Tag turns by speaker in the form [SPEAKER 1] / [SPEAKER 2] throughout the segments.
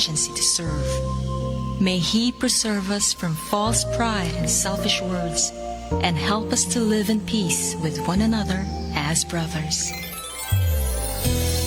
[SPEAKER 1] to serve. May He preserve us from false pride and selfish words, and help us to live in peace with one another as brothers.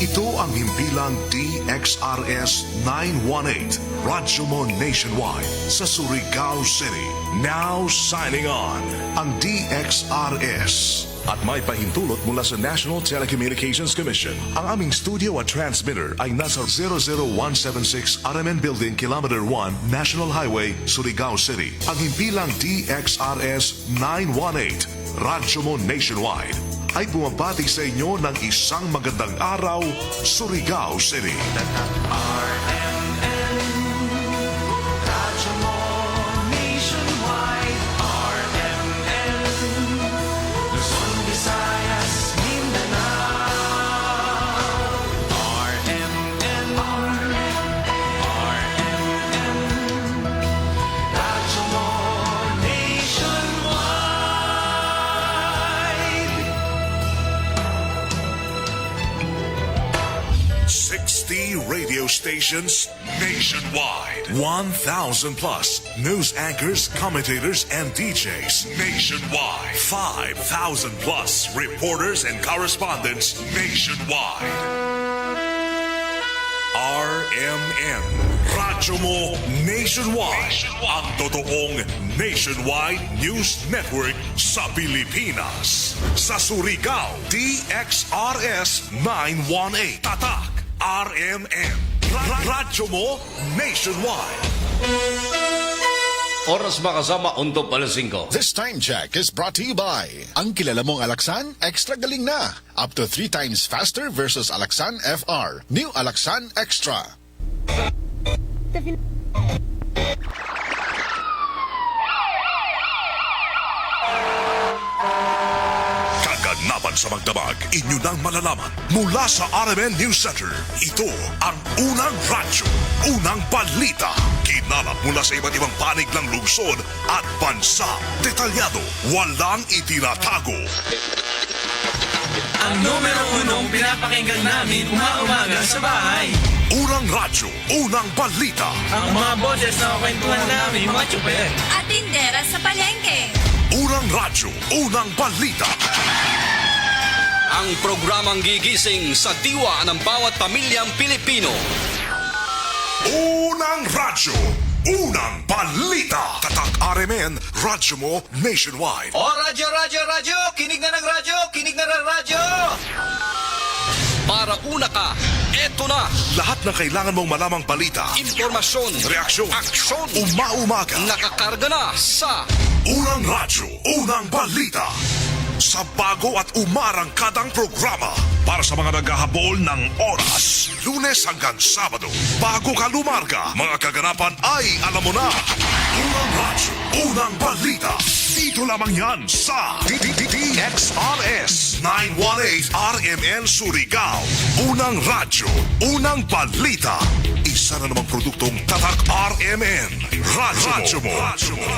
[SPEAKER 2] Ito ang himpilang DXRS 918, Radyo Mo Nationwide sa Surigao City. Now signing on ang DXRS. At may pahintulot mula sa National Telecommunications Commission. Ang aming studio at transmitter ay nasa 00176 RMN Building, Kilometer 1, National Highway, Surigao City. Ang himpilang DXRS 918, Radyo Mo Nationwide, ay bumabati sa inyo ng isang magandang araw, Surigao City. Radio stations nationwide. 1,000 plus news anchors, commentators, and DJs nationwide. 5,000 plus reporters and correspondents nationwide. RMN, Radyo Mo Nationwide. Ang totoong nationwide news network sa Pilipinas. Sa Surigao, DXRS 918. Tatak RMN, Radyo Mo Nationwide.
[SPEAKER 3] Oras makasama untuk alas 5.
[SPEAKER 4] This time check is brought to you by ang kilala mong Alaxan, extra galing na. Up to 3 times faster versus Alaxan FR. New Alaxan Extra.
[SPEAKER 2] Kaganapan sa magdamag, inyo nang malalaman mula sa RMN News Center. Ito ang unang radyo, unang balita. Kinalap mula sa iba't ibang panig ng lungsod at bansa. Detalyado, walang itinatago.
[SPEAKER 5] Ang numero unong pinapakinggan namin umaga sa bahay.
[SPEAKER 2] Unang radyo, unang balita.
[SPEAKER 5] Ang mga boses na kwentuhan namin mga tsuper.
[SPEAKER 6] At tindera sa palengke.
[SPEAKER 2] Unang radyo, unang balita.
[SPEAKER 7] Ang programang gigising sa diwa ng bawat pamilyang Pilipino.
[SPEAKER 2] Unang radyo, unang balita. Tatak RMN, Radyo Mo Nationwide.
[SPEAKER 5] O radyo, kinig na ng radyo, kinig na ng radyo.
[SPEAKER 7] Para una ka, eto na.
[SPEAKER 2] Lahat ng kailangan mong malamang balita,
[SPEAKER 7] Impormasyon,
[SPEAKER 2] reaksyon,
[SPEAKER 7] aksyon,
[SPEAKER 2] umaumaga.
[SPEAKER 7] nakakarga na sa
[SPEAKER 2] Unang radyo, unang balita. Sa bago at umarangkadang programa para sa mga naghahabol ng oras. Lunes hanggang Sabado. Bago ka lumarga, mga kaganapan ay alam mo na. Unang radyo, unang balita. Dito lamang yan sa DXRS 918 RMN Surigao. Unang radyo, unang balita. Isa na namang produktong Tatak RMN. Radyo Mo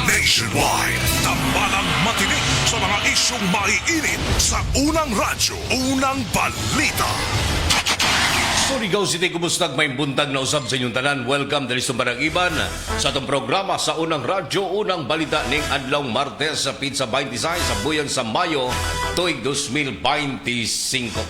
[SPEAKER 2] Nationwide. Tambalang matinig sa mga isyong maiinit sa unang radyo, unang balita.
[SPEAKER 3] Surigao City, kumusta may buntag na usab sa inyong tanan? Welcome dali sa Barang Iban sa itong programa sa unang radyo, unang balita ning adlaw Martes sa Pizza 26 sa buyan sa Mayo tuig 2025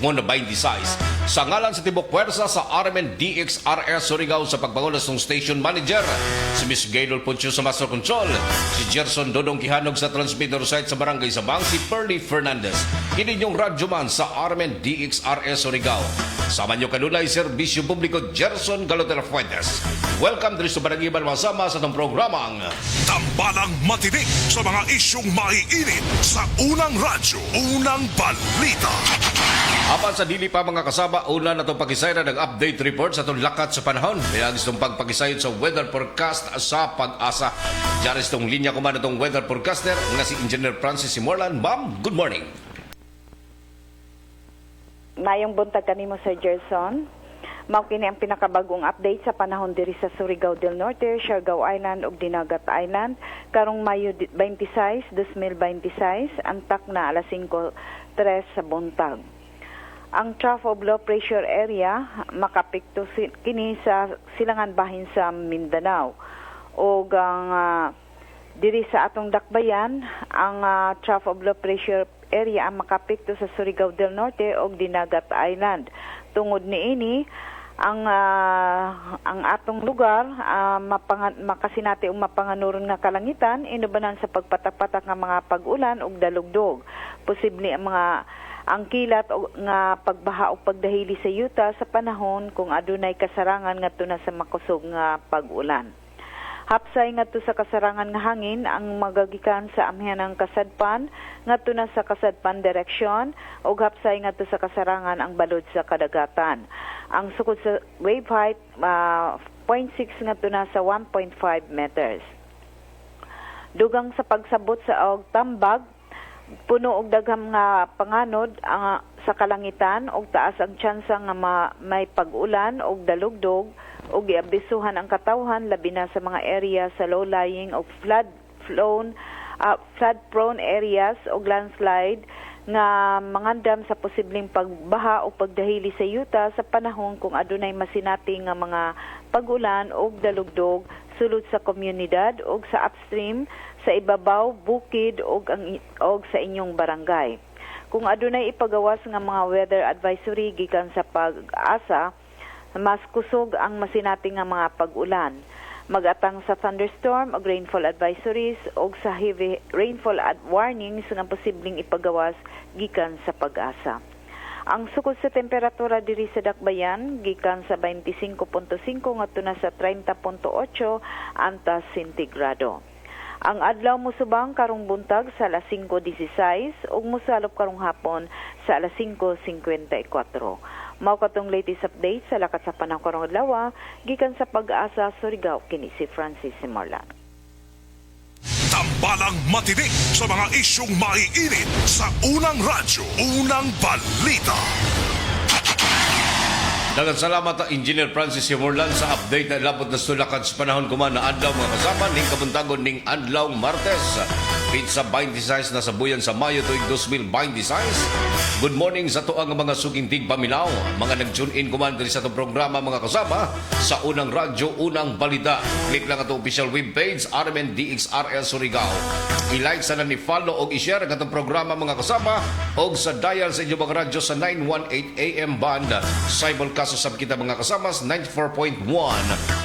[SPEAKER 3] muna 26. Sa ngalan sa Tibok Puwersa sa RMN DXRS Surigao sa pagpangulas ng station manager si Miss Gaylor Poncio sa Master Control, si Gerson Dodong Kihanog sa transmitter site sa Barangay Sabang, si Perly Fernandez kininyong radyoman sa RMN DXRS Surigao. Sama nyo kanunay Serbisyo Publiko Gerson Galotera Fuentes. Welcome dito sa Barang Iban, masama sa itong programang
[SPEAKER 2] Tambalang matinig sa mga isyong maiinit sa unang radyo, unang balita.
[SPEAKER 3] Apan sa dili pa mga kasama, una na itong pag-isayra ng update report sa itong lakat sa panahon. Kaya itong pagpag-isayod sa weather forecast sa Pag-asa. Diyan itong linya ko man itong weather forecaster nga si Engineer Francis Simorlan. Ma'am, good morning.
[SPEAKER 8] Mayong buntag kanimo Sir Gerson. Mao kini ang pinakabagong update sa panahon diri sa Surigao del Norte, Siargao Island ug Dinagat Island karong Mayo 26, 2026, antak na alas 5:03 sa buntag. Ang trough of low pressure area makapekto kini sa silangan bahin sa Mindanao. O ang diri sa atong dakbayan, ang trough of low pressure area ang makapekto sa Surigao del Norte o Dinagat Island. Tungod niini, ang atong lugar makasinati og mapanganuron nga kalangitan inubanan sa pagpatak-patak nga mga pag-ulan ug dalugdog. Posible ang kilat nga pagbaha o pagdahili sa yuta sa panahon kung adunay kasarangan ngadto na sa makusog nga pag-ulan. Hapsay ngadto sa kasarangan nga hangin ang magagikan sa amihanang kasadpan ngadto na sa kasadpan direksyon ug hapsay ngadto sa kasarangan ang balod sa kadagatan. Ang sukod sa wave height 0.6 ngadto na sa 1.5 meters. Dugang sa pagsabot sa og tambag, puno og daghang nga panganod sa kalangitan ug taas ang tsansa nga may pag-ulan ug dalugdog ug giabisuhan ang katawhan labi na sa mga area sa low-lying o flood-prone areas o landslide nga mangandam sa posibleng pagbaha o pagdahili sa yuta sa panahon kung adunay masinati nga mga pag-ulan o dalugdog sulod sa komunidad o sa upstream, sa ibabaw, bukid o sa inyong barangay. Kung adunay ipagawas nga mga weather advisory gikan sa pag-asa, mas kusog ang masinati nga mga pag-ulan. Magatang sa thunderstorm o rainfall advisories o sa heavy rainfall warnings nga posibleng ipagawas gikan sa pag-asa. Ang sukod sa temperatura diri sa dakbayan gikan sa 25.5 ngadto na sa 30.8 antas sentigrado. Ang adlaw musubang karong buntag sa alas 5:16 ug mosalop karong hapon sa alas 5:54. Mao katong latest update sa lakat sa panahon karong adlaw gikan sa Pag-asa Surigao kini si Francis Simorlan.
[SPEAKER 2] Tambalang matinik sa mga isyong maiinit sa unang radyo, unang balita.
[SPEAKER 3] Daghang salamat Engineer Francis Simorlan sa update na labot na sulakat sa panahon kuman na adlaw mga kasama ning kabuntagon ning adlaw Martes. Pizza 26 na sa buyan sa Mayo tuig 2026. Good morning sa tuang mga suging tigpaminaw. Mga nag-tune in kuman diri sa itong programa mga kasama sa unang radyo, unang balita. Click lang atong official webpage RMN DXRL Surigao. I-like sana ni follow o i-share ang itong programa mga kasama o sa dial sa inyong mga radyo sa 918 AM band. Simulcast sa kita mga kasama sa 94.1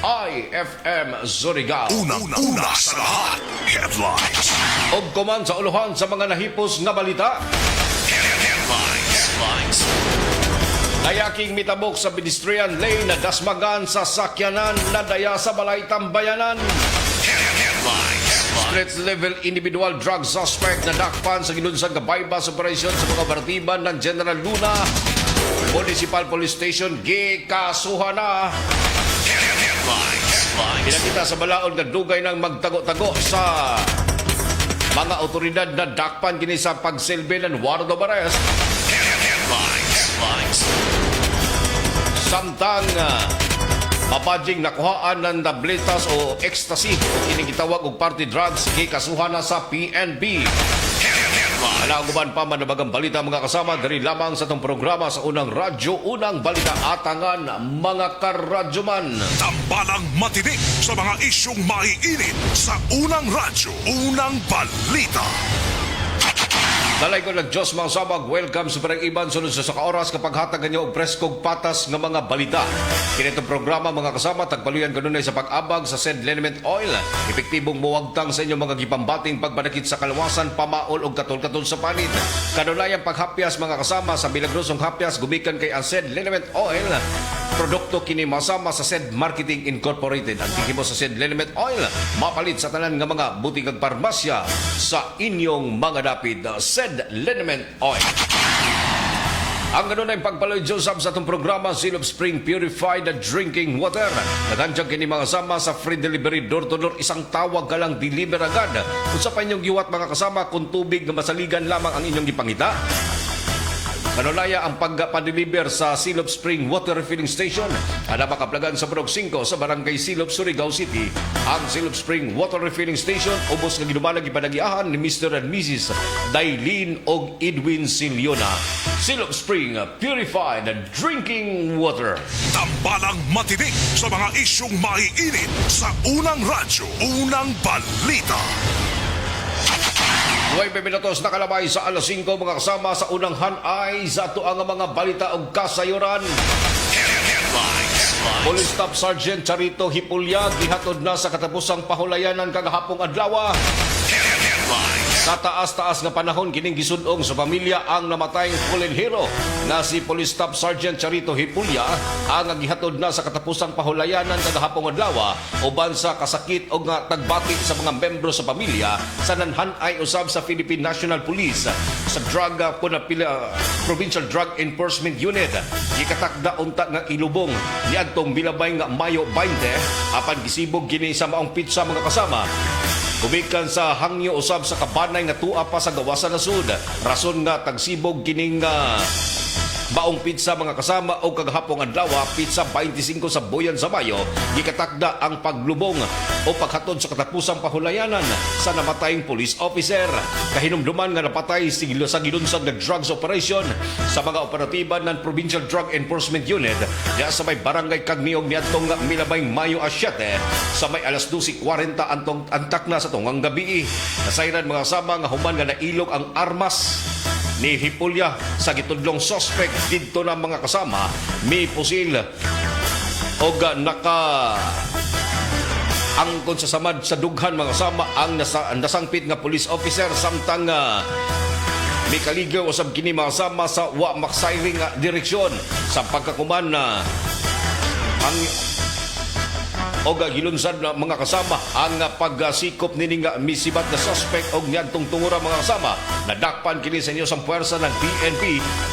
[SPEAKER 3] IFM Surigao.
[SPEAKER 2] Una sa lahat, headlines.
[SPEAKER 3] Og kuman sa uluhan sa mga nahipos nga balita.
[SPEAKER 2] Headlines.
[SPEAKER 3] Nayaking mitabok sa pedestrian lane na dasmagan sa sakyanan na daya sa balay tambayanan. Street level individual drug suspect na dakpan sa ginunsang kabaybas operasyon sa mga bartiban ng General Luna. Municipal Police Station gikasuhan na. Pinakita sa balaod na dugay ng magtago-tago sa mga otoridad na dakpan kini sa pagsilbi ng warrant of arrest. Samtang mapadjing nakuhaan ng tabletas o ecstasy kini gitawag og party drugs gikasuhan na sa PNP. Alaguban pa manabagang balita mga kasama dari lamang sa itong programa sa unang radyo, unang balita atangan mga karadyoman.
[SPEAKER 2] Tambalang matinik sa mga isyong maiinit sa unang radyo, unang balita.
[SPEAKER 3] Dalay ko nag-Diyos mga sabag, welcome sa Parang Iban, sunod sa oras kapag hatag kanyo og preskog patas ng mga balita. Kinitong programa mga kasama, tagpaluyan kanunay sa pag-abag sa said liniment oil. Epektibong muwagtang sa inyong mga gipambating pagbanakit sa kalawasan, pamaol o katol-katol sa panit. Kanunayang paghapyas mga kasama sa milagrosong hapyas, gumikan kay ang said liniment oil. Produkto kini masama sa said Marketing Incorporated. Ang tingin mo sa said liniment oil, mapalit sa tanan nga mga butik ag parmasya sa inyong mga dapit. Said liniment oil. Ang ganun ay pagpaloy Joseph sa itong programa Seal of Spring Purified Drinking Water. Naghandyang kini mga kasama sa free delivery door-to-door. Isang tawag ka lang deliver agad. Kung sa pa inyong giwat mga kasama kung tubig na masaligan lamang ang inyong ipangita. Kanunaya ang pagpadeliver sa Silop Spring Water Refilling Station na makaplagan sa Barog 5 sa Barangay Silop, Surigao City. Ang Silop Spring Water Refilling Station ubos nga gidumalag ipanagiahan ni Mr. and Mrs. Dailin og Edwin Siliona. Silop Spring Purified Drinking Water.
[SPEAKER 2] Tambalang matinik sa mga isyong maiinit sa unang radyo, unang balita.
[SPEAKER 3] 9 minutos na kalabay sa alas 5 mga kasama sa unang hanay sa ato ang mga balita o kasayuran. Police Staff Sergeant Charito Hipulya gihatod na sa katapusang pahulayanan kagahapong adlaw. Sa taas-taas nga panahon kining gisudong sa pamilya ang namatayng fallen hero na si Police Staff Sergeant Charito Hipulya ang gihatod na sa katapusang pahulayanan kagahapong adlaw uban sa kasakit o nga tagbati sa mga membro sa pamilya sa nanhanay usab sa Philippine National Police sa Provincial Drug Enforcement Unit. Gikatakda unta nga ilubong niadtong milabay nga Mayo 20 apan gisibog kini sa maong pitsa mga kasama. Kumikan sa hangyo usab sa kabanay nga tua pa sa gawasan na sud. Rason nga tagsibog kining baong pizza mga kasama o kagahapong adlaw pizza 25 sa Buyan sa Mayo gikatakda ang paglubong o paghatod sa katapusang pahulayanan sa namatayng police officer. Kahinumduman nga napatay sa gilunsad nga drugs operation sa mga operatiba ng Provincial Drug Enforcement Unit diya sa may barangay Kagniog niadtong milabay Mayo 7 sa may alas 12:40 antong antak na sa tungang gabi. Nasayran mga kasama nga human nga nailog ang armas ni Hipulya sa gitudlong suspect dito na mga kasama may pusil o naka angkon sa samad sa dughan mga kasama ang nasangpit nga police officer samtang may kaligaw usab kini mga kasama sa wa maksayring direksyon sa pagkakuman na ang gilunsad na mga kasama ang pagsikop nini nga misibat na suspect og niadtong tungura mga kasama nadakpan kini sa inyo sa puwersa ng PNP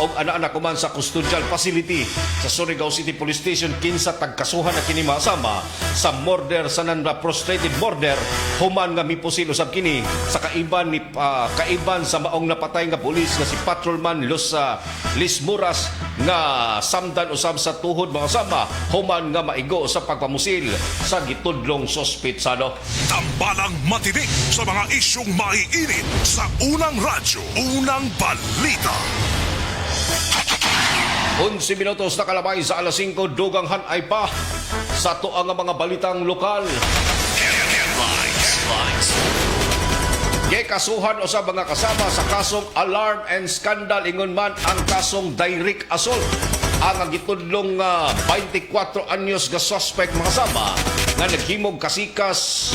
[SPEAKER 3] og ana-ana kuman sa custodial facility sa Surigao City Police Station kinsa tagkasuhan na kini mga kasama sa murder sa non-prostrated murder human nga mipusil usab kini sa kaiban sa maong napatay nga pulis nga si Patrolman Lis Muras nga samdan usab sa tuhod mga kasama human nga maigo sa pagpamusil sa gitudlong sospetsado.
[SPEAKER 2] Tambalang matinik sa mga isyong maiinit sa unang radyo, unang balita.
[SPEAKER 3] 11 minutos na kalabay sa alas 5 dugang hanay pa sa tuang mga balitang lokal. Kasuhan o sa mga kasama sa kasong alarm and scandal ingon man ang kasong direct assault. Ang gitudlong 24 anyos nga suspect mga kasama nga naghimog kasikas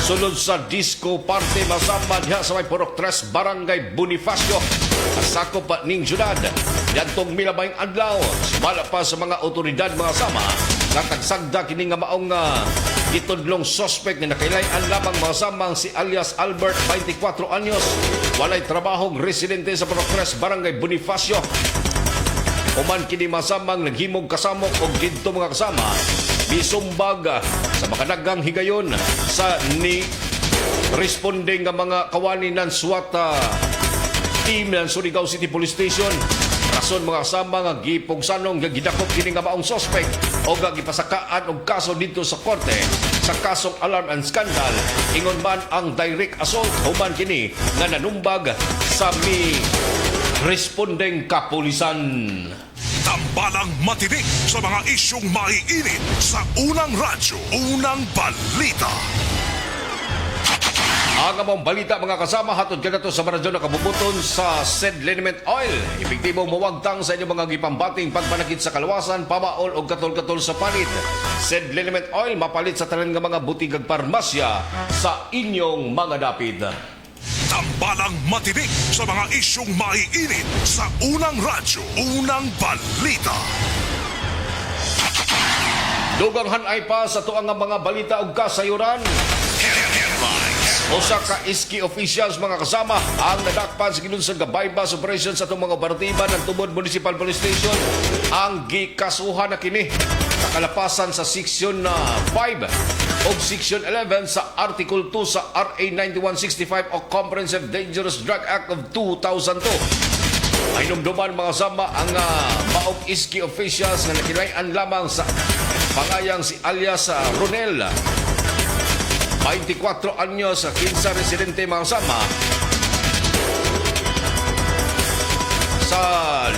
[SPEAKER 3] sulod sa disco party masama diha sa may Purok 3 Barangay Bonifacio sakop ning syudad. Yadtong milabayng adlaw sumala pa sa mga otoridad mga kasama nga tagsagda kini nga maong gitudlong suspect na nakailayan lamang masamang si alias Albert 24 anyos walay trabahong residente sa Purok 3 Barangay Bonifacio. Uman kini masamang naghimog kasamok og didto mga kasama bisumbag sa makadagang higayon sa ni responding nga mga kawani ng SWAT team ng Surigao City Police Station. Rason mga kasama nga gipugsanong nga gidakop kini nga maong suspect o nga gipasakaan og kaso dito sa korte sa kasong alarm and scandal ingon man ang direct assault human kini nga nanumbag sa mi responding kapulisan.
[SPEAKER 2] Tambalang matinik sa mga isyong maiinit sa unang radyo, unang balita.
[SPEAKER 3] Ang among balita mga kasama hatod kanato sa maradyo na kabubuton sa SED Liniment Oil. Epektibo mawagtang sa inyong mga gipambating pagpanakit sa kalawasan, pamaol o katol-katol sa palit. SED Liniment Oil mapalit sa tanan nga mga butigag parmasya sa inyong mga dapit.
[SPEAKER 2] Tambalang matinik sa mga isyong maiinit sa unang radyo, unang balita.
[SPEAKER 3] Dugang hanay pa sa tuang mga balita ug kasayuran. Usa ka iski officials mga kasama ang nadakpan sa gilunsad nga bypass operation sa itong mga operatiba ng Tubod Municipal Police Station ang gikasuhan na kini sa kalapasan sa Section 5 o Section 11 sa Article 2 sa RA 9165 o Comprehensive Dangerous Drug Act of 2002. Hinumduman mga sama ang Maog Iski officials na nakinayan lamang sa pangayang si alias Ronel. 24 anyos, 15 residente mga sama sa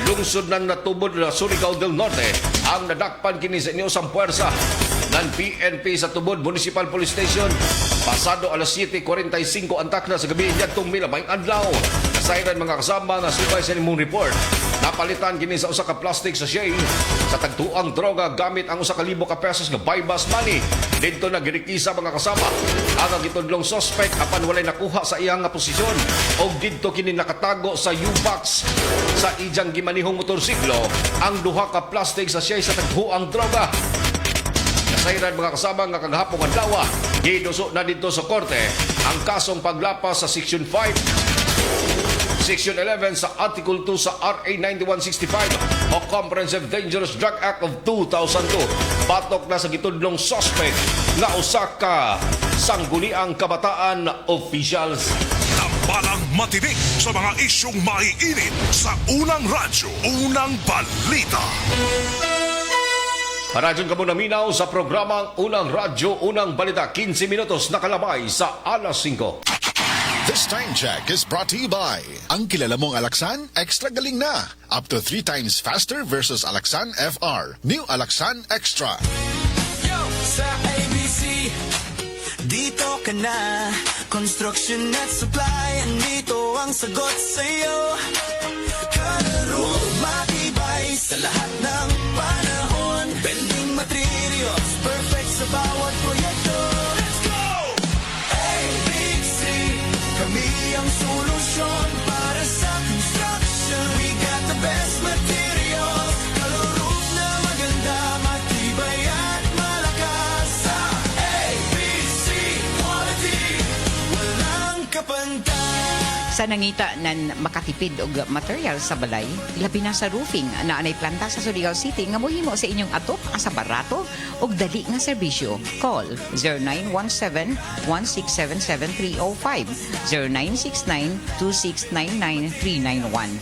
[SPEAKER 3] lungsod ng natubod na Surigao del Norte ang nadakpan kini sa inyo sang puwersa ng PNP sa Tubod Municipal Police Station pasado alas 7:45 antak na sa gabi niyadtong milamayng adlaw. Kasayran mga kasama na subay sa nimong report. Napalitan kini sa usa ka plastic sachet sa tagtuang droga gamit ang 1,000 ka pesos nga buy-bus money. Dito na girikisa mga kasama ang gitudlong suspect apan walay nakuha sa iyang nga posisyon og didto kini nakatago sa U-box sa ijang gimanihong motorsiklo ang duha ka plastic sachet sa tagtuang droga. Kasayran mga kasama nga kaghapong adlaw giduso na dito sa korte ang kasong paglapas sa Section 5, Section 11 sa Article 2 sa RA 9165 o Comprehensive Dangerous Drug Act of 2002. Patok na sa gitudlong suspect na usa ka sangguniang kabataan officials.
[SPEAKER 2] Tambalang matinik sa mga isyong maiinit sa unang radyo, unang balita.
[SPEAKER 3] Paradyon ka muna minaw sa programang Unang Radyo, Unang Balita. 15 minutos nakalabay sa alas 5.
[SPEAKER 4] This time check is brought to you by ang kilala mong Alaksan, extra galing na. Up to 3 times faster versus Alaksan FR. New Alaksan Extra.
[SPEAKER 5] Yo, sa ABC, dito ka na. Construction at supply, andito ang sagot sa'yo. Kalaro, matibay sa lahat ng panahon. Bending materials, perfect sa bawat proyekto. Let's go! ABC, kami ang solusyon para sa construction. We got the best materials. Kalaro na maganda, matibay at malakas. Sa ABC quality, walang kapantay.
[SPEAKER 9] Sa nangita nan makatipid og material sa balay, labi na sa roofing na anay planta sa Surigao City nga mohimo sa inyong atok asa barato og dali nga serbisyo. Call 0917-1677305, 0969-2699-391.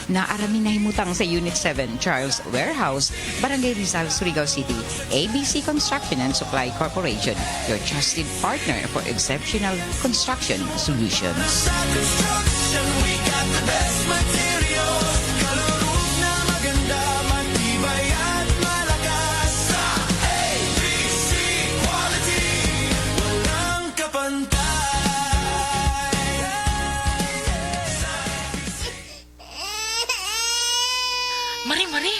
[SPEAKER 9] Naarami na himutang sa Unit 7, Charles Warehouse, Barangay Rizal, Surigao City. ABC Construction and Supply Corporation, your trusted partner for exceptional construction solutions.
[SPEAKER 5] Sa construction, we got the best materials. Kalaro na maganda, matibay at malakas. Sa ABC quality, walang kapantay.
[SPEAKER 6] Mari,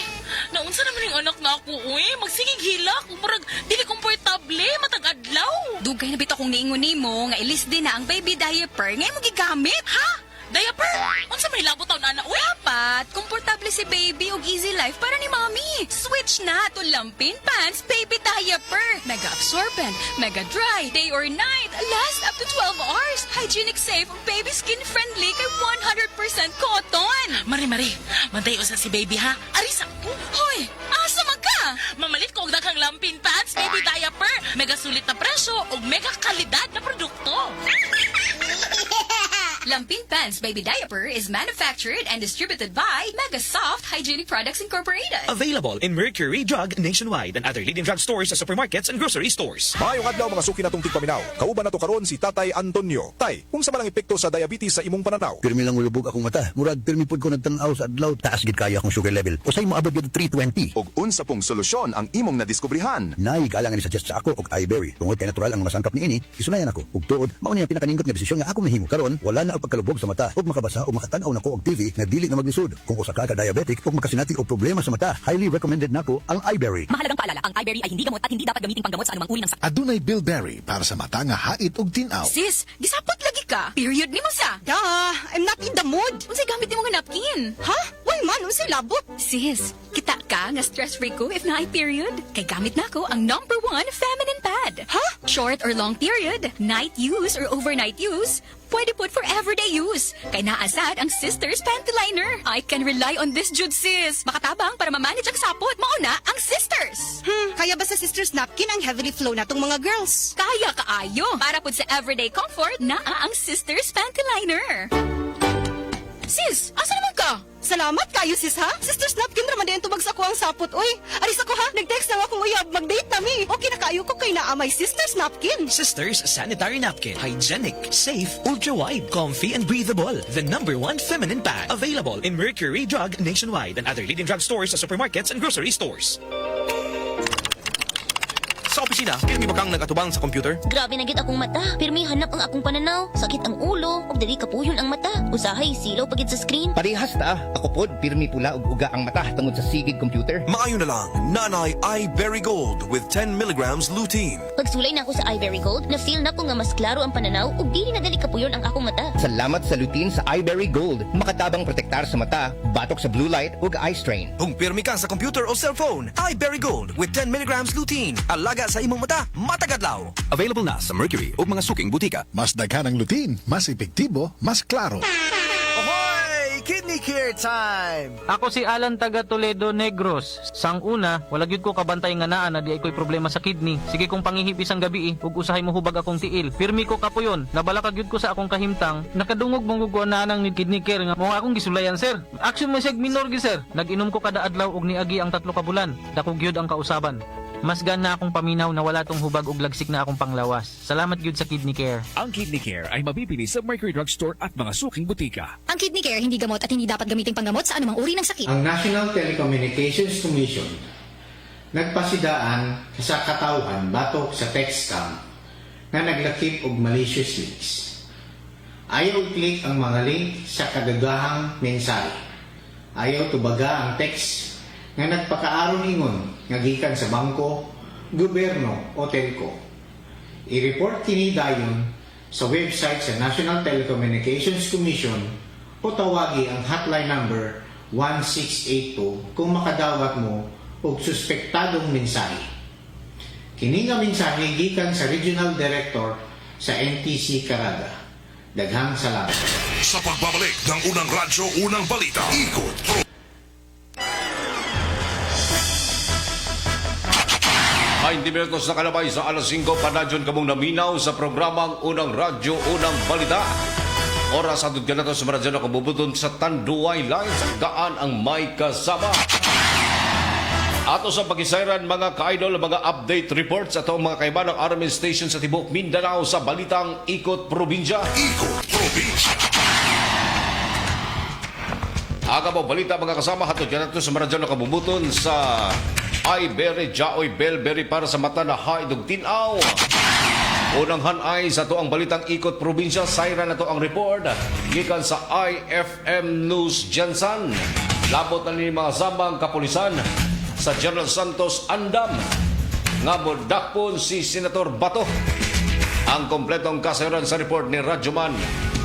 [SPEAKER 6] naunsa naman yung anak na ako, magsigig hilak, murag, dili komportable, matag-adlaw.
[SPEAKER 10] Dugay na bitaw kong niingon nimo nga ilis din na ang baby diaper ngay mo gigamit.
[SPEAKER 6] Ha? Diaper? Unsa may labot taon ana, uy?
[SPEAKER 10] Dapat komportable si baby og easy life para ni mommy. Switch na to Lampin Pants baby diaper. Mega absorbent, mega dry, day or night, last up to 12 hours. Hygienic safe, baby skin friendly kay 100% cotton.
[SPEAKER 6] Mari, mantay usa si baby ha. Arisa ko.
[SPEAKER 10] Hoy, asa man ka?
[SPEAKER 6] Mamalit ko og daghang Lampin Pants baby diaper. Mega sulit na presyo ug mega kalidad na produkto.
[SPEAKER 10] Lampin Pants baby diaper is manufactured and distributed by Mega Soft Hygienic Products Incorporated.
[SPEAKER 11] Available in Mercury Drug nationwide and other leading drug stores, supermarkets, and grocery stores.
[SPEAKER 12] Maayong adlaw mga suki natong tigpaminaw. Kauban nato karon si Tatay Antonio. Tay, kung sa malang epekto sa diabetes sa imong pananaw?
[SPEAKER 13] Pirmi lang ulubog akong mata. Murag pirmi pud ko nagtanaw sa adlaw. Taas gid kaya akong sugar level. Usay mo abot gid 320.
[SPEAKER 12] Og unsa pong solusyon ang imong nadiskubrihan?
[SPEAKER 13] Nay galangan ni suggest sa ako og iBerry. Tungod kay natural ang masangkap niini, isunayan ako. Ug tuod, mao ni ang pinakaningot nga desisyon nga ako mahimo. Karon wala na og pagkalubog sa mata ug makabasa o makatan-aw nako og TV nga dili na maglisod. Kung usa ka diabetic ug makasinati og problema sa mata, highly recommended nako ang iBerry.
[SPEAKER 10] Mahalagang paalala, ang iBerry ay hindi gamot at hindi dapat gamitin panggamot sa anumang uri ng sakit.
[SPEAKER 4] Adunay Bilberry para sa mata nga hait ug tinaw.
[SPEAKER 10] Sis, gisapot lagi ka. Period ni mo sa.
[SPEAKER 6] I'm not in the mood.
[SPEAKER 10] Unsay gamit nimo nga napkin?
[SPEAKER 6] Ha? Why man, unsay labot?
[SPEAKER 10] Sis, kita ka nga stress-free ko if na period. Kay gamit na ko ang #1 feminine pad.
[SPEAKER 6] Ha?
[SPEAKER 10] Short or long period, night use or overnight use, pwede put for everyday use. Kay naasad ang Sisters Panty Liner. I can rely on this jud sis. Makatabang para ma-manage ang sapot. Mauna ang Sisters.
[SPEAKER 6] Kaya ba sa Sisters Napkin ang heavily flow na tong mga girls?
[SPEAKER 10] Kaya kaayo. Para pud sa everyday comfort, naa ang Sisters Panty Liner. Sis, asa naman ka?
[SPEAKER 14] Salamat kayo, sis, ha? Sister Napkin raman din tubag sa kuwang sapot, oy. Aris ako, ha? Nag-text na akong uyab, mag-date na mi. Okay na kayo ko kay naamay Sister Napkin.
[SPEAKER 11] Sisters Sanitary Napkin. Hygienic, safe, ultra-wide, comfy, and breathable. The #1 feminine pad. Available in Mercury Drug nationwide and other leading drug stores, supermarkets, and grocery stores. Sa opisina, pirmi ba kang nagatubang sa computer?
[SPEAKER 15] Grabe na gid akong mata. Pirmi hanap ang akong pananaw. Sakit ang ulo, ug dili kapuyon ang mata. Usahay silaw pagid sa screen.
[SPEAKER 16] Parehas ta. Ako pod, pirmi pula ug uga ang mata tungod sa sigid computer.
[SPEAKER 17] Maayo na lang, Nanay iBerry Gold with 10 milligrams lutein.
[SPEAKER 15] Pagsulay na ako sa iBerry Gold, na-feel na ko nga mas klaro ang pananaw ug dili na dali kapuyon ang akong mata.
[SPEAKER 16] Salamat sa lutein sa iBerry Gold. Makatabang protektar sa mata, batok sa blue light ug eye strain.
[SPEAKER 17] Kung pirmi ka sa computer o cellphone, iBerry Gold with 10 milligrams lutein. Alaga sa imong mata, matagadlaw.
[SPEAKER 11] Available na sa Mercury o mga suking butika.
[SPEAKER 4] Mas daghan ang lutein, mas epektibo, mas klaro.
[SPEAKER 18] Ahoy! Kidney Care time!
[SPEAKER 19] Ako si Alan taga Toledo Negros. Sang una, wala gyud ko kabantay nga naa na di ay ko'y problema sa kidney. Sige kong pangihip isang gabi ug usahay mo hubag akong tiil. Pirmi ko kapuyon. Nabalaka gyud ko sa akong kahimtang. Nakadungog mong gugo na nang ni kidney care nga mo akong gisulayan sir. Action mo sig minor gi sir. Nag-inom ko kada adlaw ug niagi ang 3 ka bulan. Dako gyud ang kausaban. Mas gana akong paminaw na wala tong hubag ug lagsik na akong panglawas. Salamat gyud sa Kidney Care.
[SPEAKER 20] Ang Kidney Care ay mabibili sa Mercury Drug Store at mga suking butika.
[SPEAKER 10] Ang Kidney Care hindi gamot at hindi dapat gamiting panggamot sa anumang uri ng sakit.
[SPEAKER 21] Ang National Telecommunications Commission nagpasidaan sa katawhan batok sa text scam na naglakip og malicious links. Ayaw i-click ang mga link sa kadagahang mensahe. Ayaw tubaga ang text nga nagpakaaron ingon nga gikan sa bangko, gobyerno o telco. I-report kini dayon sa website sa National Telecommunications Commission o tawagi ang hotline number 1682 kung makadawat mo og suspektadong mensahe. Kini nga mensahe gikan sa Regional Director sa NTC Caraga. Daghang salamat.
[SPEAKER 2] Sa pagbabalik ng unang radyo, unang balita, ikot.
[SPEAKER 3] 20 minutos na kalabay sa alas 5, panadyon kamong naminaw sa programang Unang Radyo, Unang Balita. Oras atod ka na to sa maradyo na kabubuton sa Tanduay Lines. Gaan ang may kasama. Ato sa pag-isayran mga ka-idol, mga update reports at ang mga kaiba ng RMN Station sa Tibok Mindanao sa Balitang Ikot Probinsya.
[SPEAKER 2] Ikot Probinsya.
[SPEAKER 3] Aga mo balita mga kasama, hatod ka na to sa maradyo na kabubuton sa iBerry Jaoy Belberry para sa mata na haidog tinaw. Unang hanay sa to ang Balitang Ikot Probinsya. Sayra na to ang report gikan sa IFM News Jansan. Labot na ni mga samang kapulisan sa General Santos Andam nga modakpon si Senator Bato. Ang kompletong kasayran sa report ni Radyoman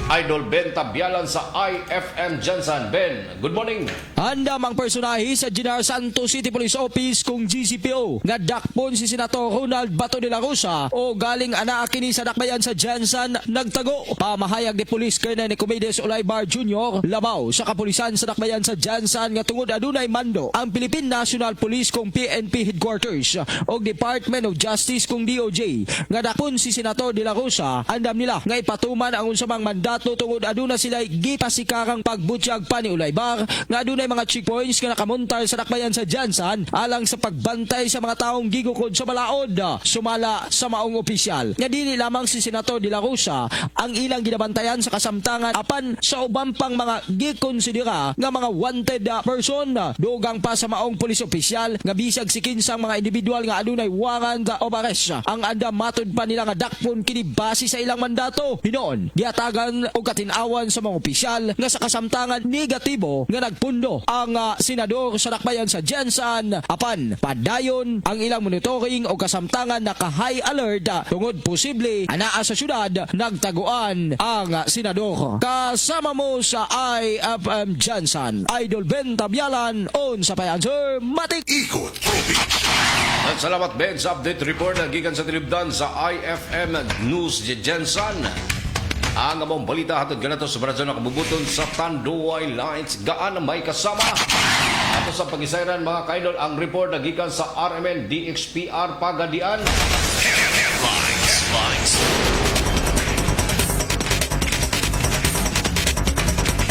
[SPEAKER 3] Idol Ben Tabyalan sa IFM Jansan. Ben, good morning.
[SPEAKER 22] Andam ang personahe sa General Santos City Police Office kung GCPO nga dakpon si Senator Ronald Bato de la Rosa o galing ana kini sa dakbayan sa Jansan nagtago. Pamahayag ni Police Colonel Nicomedes Olaybar Jr. labaw sa kapulisan sa dakbayan sa Jansan nga tungod adunay mando ang Philippine National Police kung PNP Headquarters o Department of Justice kung DOJ nga dakpon si Senator de la Rosa. Andam nila nga ipatuman ang unsamang mandato tungod aduna sila gipasikarang pagbutyag pa ni Olaybar nga adunay mga checkpoints nga nakamontar sa dakbayan sa Jansan alang sa pagbantay sa mga taong gigukod sa balaod sumala sa maong opisyal. Nga dili lamang si Senator de la Rosa ang ilang ginabantayan sa kasamtangan apan sa ubang pang mga gikonsidera nga mga wanted person dugang pa sa maong pulis opisyal nga bisag si kinsang mga individual nga adunay warrant of arrest. Ang andam matod pa nila nga dakpon kini base sa ilang mandato. Hinoon giatagan o katinawan sa mga opisyal nga sa kasamtangan negatibo nga nagpundo ang senador sa dakbayan sa Jansan apan padayon ang ilang monitoring o kasamtangan naka-high alert tungod posible anaa sa syudad nagtaguan ang senador. Kasama mo sa IFM Jansan, Idol Ben Tabyalan on sa Payanswer Matik.
[SPEAKER 2] Ikot Probinsya.
[SPEAKER 3] At salamat Ben sa update report na gikan sa tilibdan sa IFM News Jansan. Ang among balita hatod ganito sa Brazil na kabubuton sa Tanduay Lines. Gaan ang may kasama. Ato sa pag-isayran mga kaidol ang report na gikan sa RMN DXPR Pagadian.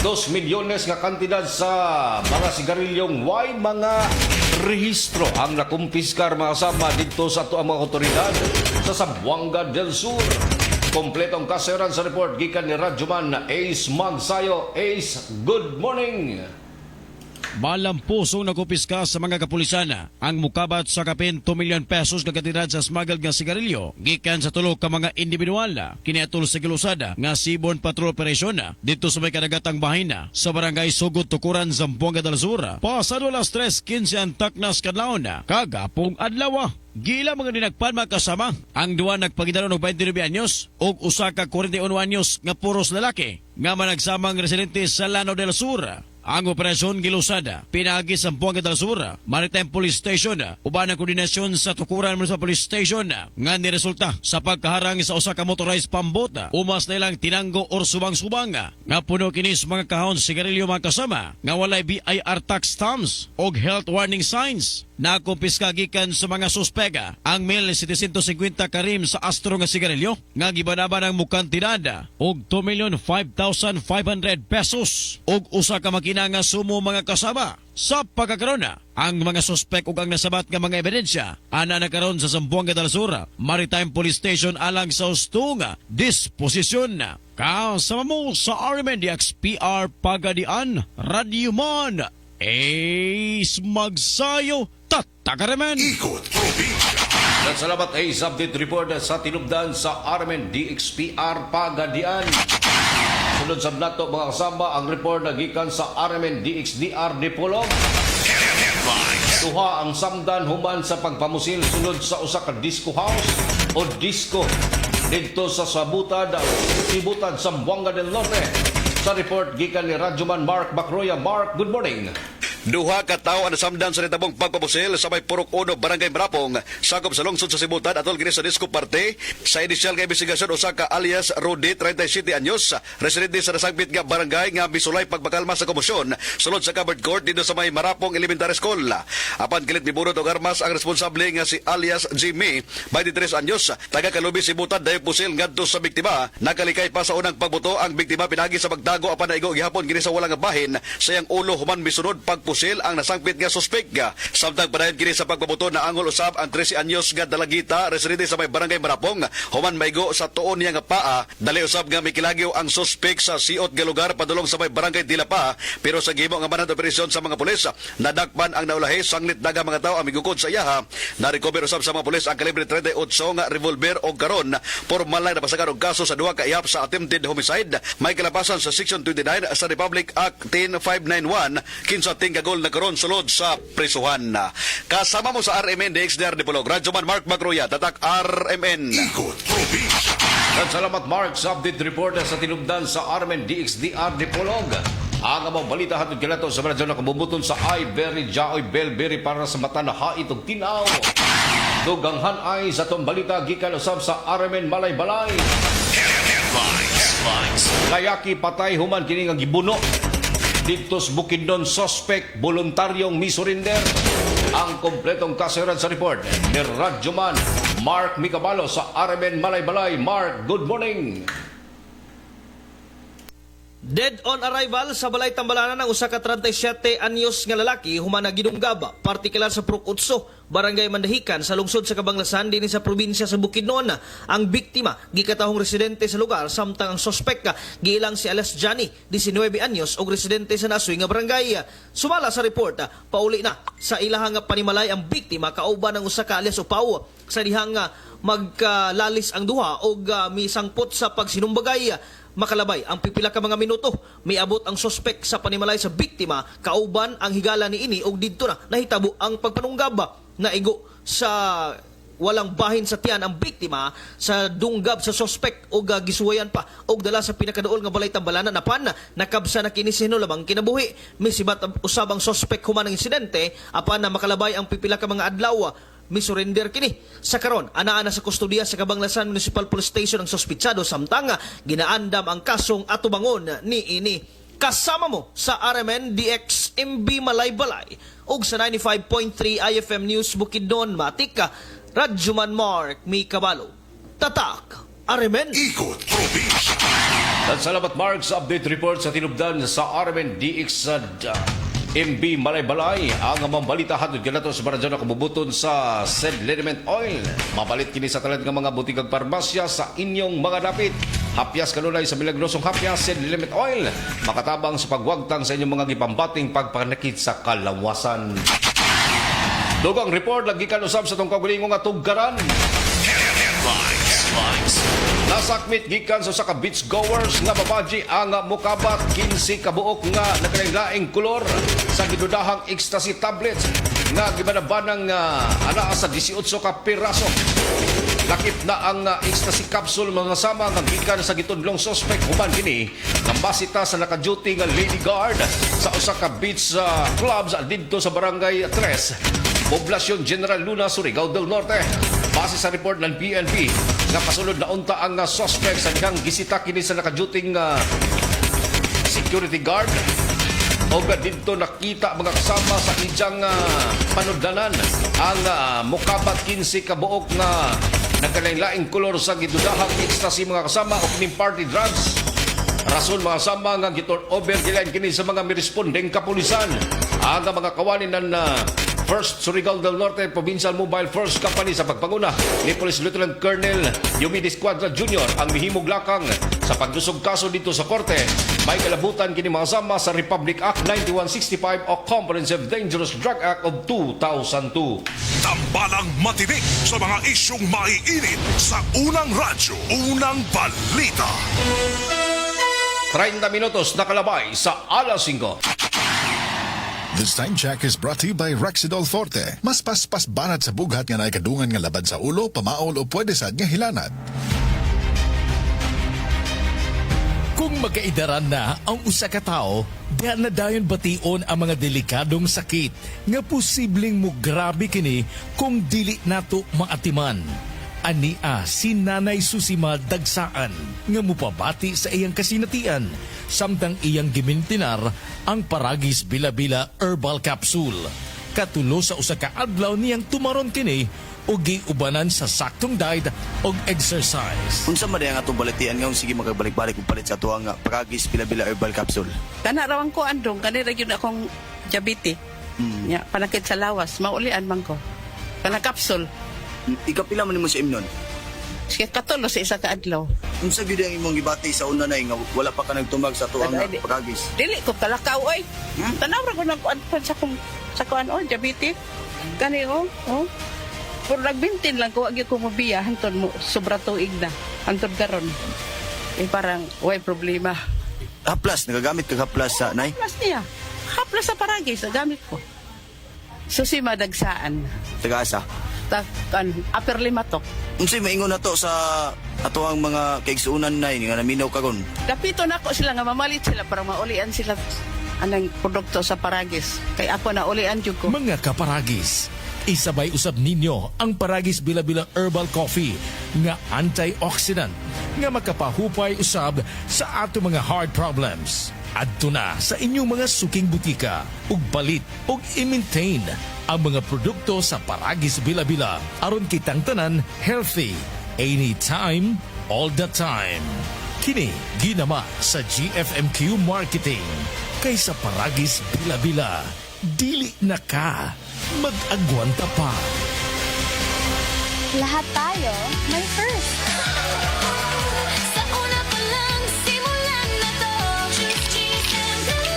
[SPEAKER 3] 2 milyones nga kantidad sa mga sigarilyong way mga rehistro ang nakumpiskar mga kasama dito sa ato ang mga otoridad sa Zamboanga del Sur. Kompletong kasayaran sa report gikan ni Radyoman Ace Magsayo. Ace, good morning!
[SPEAKER 22] Malampusong nakupiska sa mga kapulisan ang mukabat sa kapin 2 milyon pesos kagatidad sa smuggled nga sigarilyo gikan sa tulo ka mga individual kiniatol sa gilusada nga Seaborne Patrol Operation dito sa may kadagatang bahin sa barangay Sugot Tukuran, Zamboanga del Sur. Pasado alas 3:15 ang taknas kadlawon kagapong adlaw. Gila mga dinagpan makasama ang duwa nagpagidalo ng 29 anyos o usa ka 41 anyos nga puros lalaki nga managsamang residente sa Lanao del Sur. Ang operasyon gilusada pinagi sa Zamboanga del Sur Maritime Police Station uban ang koordinasyon sa Tukuran Municipal Police Station nga niresulta sa pagkaharang sa usa ka motorized pambota umas na ilang tinanggo or subang-subang nga puno kinis mga kahon sigarilyo mga kasama nga walay BIR tax stamps o health warning signs. Nakumpiska gikan sa mga suspega ang 1,750 karim sa Astro nga sigarilyo nga gibanaban ang mukantidad og 2,05,500 pesos og usa ka makina nga sumo mga kasama. Sa pagkakaroon ang mga suspek ug ang nasabat nga mga ebidensya ana nakaroon sa Zamboanga del Sur Maritime Police Station alang sa ustunga disposisyon. Kasama mo sa RMNDX PR Pagadian Radyoman Ace Magsayo Tatakaremen.
[SPEAKER 3] At salamat Ace update report sa tinubdan sa Armen DXPR Pagadian. Sunod sa nato mga kasama ang report na gikan sa Armen DXDR Dipolog. Tuha ang samdan human sa pagpamusil sunod sa usa ka disco house o disco dito sa Sabutad, Sibutad, Zamboanga del Norte. Sa report gikan ni Radyoman Mark Bacroya. Mark, good morning.
[SPEAKER 1] Duha ka tawo ang nasamdan sa nitabong pagpapusil sa may Purok 1 Barangay Marapong sakop sa lungsod sa Sibutan atol kini sa disco parte. Sa inisyal nga investigasyon usa ka alias Rudy 37 anyos residente sa nasagbit nga barangay nga misulay pagpakalma sa komosyon sulod sa covered court dito sa may Marapong Elementary School. Apan kilit miburot og armas ang responsable nga si alias Jimmy 23 anyos taga Kalubi Sibutan dayon pusil ngadto sa biktima. Nakalikay pa sa unang pagbuto ang biktima pinagi sa pagdago apan naigo gihapon kini sa walang bahin sa iyang ulo human misunod pagpusil ang nasangpit nga suspek. Samtang padayon kini sa pagbabuto na angol usab ang 13 anyos nga dalagita residente sa may barangay Marapong human maigo sa tuon niya nga paa. Dali usab nga mikilagyo ang suspek sa siot nga lugar padulong sa may barangay Dilapa pero sa gihimo nga manad operasyon sa mga pulis nadakpan ang naulahi sanglit daga mga tawo ang migukod sa iyaha. Na-recover usab sa mga pulis ang kalibre 38 nga revolver o karon formal na napasagan og kaso sa duha ka ihap sa attempted homicide. May kalapasan sa Section 29 sa Republic Act 10591 kinsa gol na karon sulod sa prisuhan. Kasama mo sa RMN DXDR Dipolog, Radyoman Mark Bacroya, tatak RMN.
[SPEAKER 3] At salamat Mark sa update report sa tinubdan sa RMN DXDR Dipolog. Ang amang balita hatod kinato sa radyo na kabubuton sa Iberry Jaoy Belberry para sa mata na hait og tinaw. Duganghan ay sa tong balita gikan usab sa RMN Malay-Balay. Layaki patay human kini nga gibuno dito sa Bukidnon, suspect voluntaryong misurinder. Ang kompletong kasayaran sa report ni Radyoman Mark Micabalo sa RMN Malay-Balay. Mark, good morning.
[SPEAKER 7] Dead on arrival sa balay tambalanan ng usa ka 37 anyos nga lalaki human na gidunggaba, partikular sa Purok 8, Barangay Mandahican sa lungsod sa Kabanglasan dinhi sa probinsya sa Bukidnon. Ang biktima gikatahong residente sa lugar samtang ang suspek giilang si alias Johnny 19 anyos og residente sa Nasoy nga barangay. Sumala sa report pauli na sa ilahang panimalay ang biktima kauban ng usa ka alias Upaw sa dihang magkalalis ang duha og misangpot sa pagsinumbagay. Makalabay ang pipila ka mga minuto, miabot ang suspek sa panimalay sa biktima kauban ang higala ni ini og didto na nahitabo ang pagpanunggab. Naigo sa walang bahin sa tiyan ang biktima sa dunggab sa suspek og gisuwayan pa og dala sa pinakaduol nga balay tambalanan apan nakabsa na kini sa hinulabang kinabuhi. Misibat usab ang suspek human ng insidente apan na makalabay ang pipila ka mga adlaw. Misurrender kini. Sa karon, ana sa kustodiya sa Kabanglasan Municipal Police Station ang suspitsado samtang ginaandam ang kasong atubangon ni ini. Kasama mo sa RMN DX MB Malay-Balay ug sa 95.3 IFM News Bukidnon Matika, Radyoman Mark Micabalo. Tatak Arimen.
[SPEAKER 2] Ikot Probinsya.
[SPEAKER 3] At salamat Mark sa update report sa tinubdan sa Armen DX sa MB Malay-Balay. Ang mambalita hatod kanato sa baradyo na kumubuton sa said liniment oil. Mabalit kini sa talan ng mga butikag parmasya sa inyong mga dapit. Hapyas kanunay sa milagrosong hapyas said liniment oil. Makatabang sa pagwagtang sa inyong mga gipambating pagpanakit sa kalawasan. Dugang report lagi kan usab sa tong kagulingong nga tugkaran. Nasakmit gikan sa usa ka beach goers nga babaji ang mukabat 15 ka buok nga naglaing kolor sa gidudahang ecstasy tablets nga gibanabanang ana sa 18 ka piraso. Lakip na ang ecstasy capsule mga sama nga gikan sa gitudlong suspect human kini nga basita sa naka-duty nga lady guard sa usa ka beach clubs didto sa barangay 3, Poblasyon General Luna, Surigao del Norte. Base sa report ng PNP, nga pasulod na unta ang suspect sa dihang gisita kini sa nakaduting security guard. O dito nakita mga kasama sa ijang panudlanan ang mukabat 15 ka buok na nagkalain-laing kolor sa gidudahang ecstasy mga kasama o kining party drugs. Rason mga kasama nga giton over gilain kini sa mga mirespondeng kapulisan. Ang mga kawanin ng First Surigao del Norte Provincial Mobile Force Company sa pagpanguna ni Police Lieutenant Colonel Yumi Disquadra Jr. ang mihimog lakang sa pagdusog kaso dito sa korte. May kalabutan kini mga sama sa Republic Act 9165 o Comprehensive Dangerous Drug Act of 2002.
[SPEAKER 2] Tambalang matinik sa mga isyong maiinit sa unang radyo, unang balita.
[SPEAKER 3] 30 minutos nakalabay sa alas 5.
[SPEAKER 4] This time check is brought to you by Rexidol Forte. Mas paspas banat sa bughat nga naikadungan nga laban sa ulo, pamaol o pwede sad nga hilanat.
[SPEAKER 20] Kung magkaidaran na ang usa ka tawo, diha na dayon bation ang mga delikadong sakit nga posibleng mo grabe kini kung dili nato maatiman. Ania si Nanay Susima Dagsaan nga mupabati sa iyang kasinatian samtang iyang gimintinar ang Paragis Bila-Bila Herbal Capsule. Katulo sa usa ka adlaw niyang tumaron kini o giubanan sa saktong diet o exercise.
[SPEAKER 8] Unsa man ang atong balitian nga sige magabalik-balik og palit sa tuang Paragis Bila-Bila Herbal Capsule.
[SPEAKER 9] Kana rawan ko andong kanira gyud akong diabetes. Ya, panakit sa lawas, maulian man ko. Kana capsule.
[SPEAKER 8] Ikapila man nimo sa imnon?
[SPEAKER 9] Sige, katulo sa isa ka adlaw.
[SPEAKER 8] Unsa gyud ang imong gibati sa una nay nga wala pa ka nagtumag sa tuang Paragis?
[SPEAKER 9] Dili ko kalakaw oy. Tanaw ra ko nag-advance sa kuan diabetes. Kani oh. Pero nagbintin lang ko agi ko mobiya hantod mo sobra tuig na. Hantod karon. Parang way problema.
[SPEAKER 8] Haplas nagagamit ka haplas sa nay?
[SPEAKER 9] Haplas niya. Haplas sa Paragis gamit ko. Susima Dagsaan.
[SPEAKER 8] Taga-asa?
[SPEAKER 9] Upper Limatok.
[SPEAKER 8] Unsay maingon nato sa ato ang mga kaigsuunan nay nga naminaw kagon?
[SPEAKER 9] Kapito na ko sila nga mamalit sila para maulian sila anang produkto sa Paragis. Kay ako na ulian jud ko.
[SPEAKER 20] Mga kaparagis, isabay usab ninyo ang Paragis Bila-Bila Herbal Coffee nga antioxidant nga makapahupay usab sa ato mga heart problems. Adto na sa inyong mga suking butika ug balit ug i-maintain ang mga produkto sa Paragis Bila-Bila aron kitang tanan healthy anytime, all the time. Kini ginama sa GFMQ Marketing kaysa Paragis Bila-Bila. Dili na ka mag-agwanta pa.
[SPEAKER 23] Lahat tayo may first.
[SPEAKER 10] Sa una pa lang, simulan na to. Choose GSM Blue.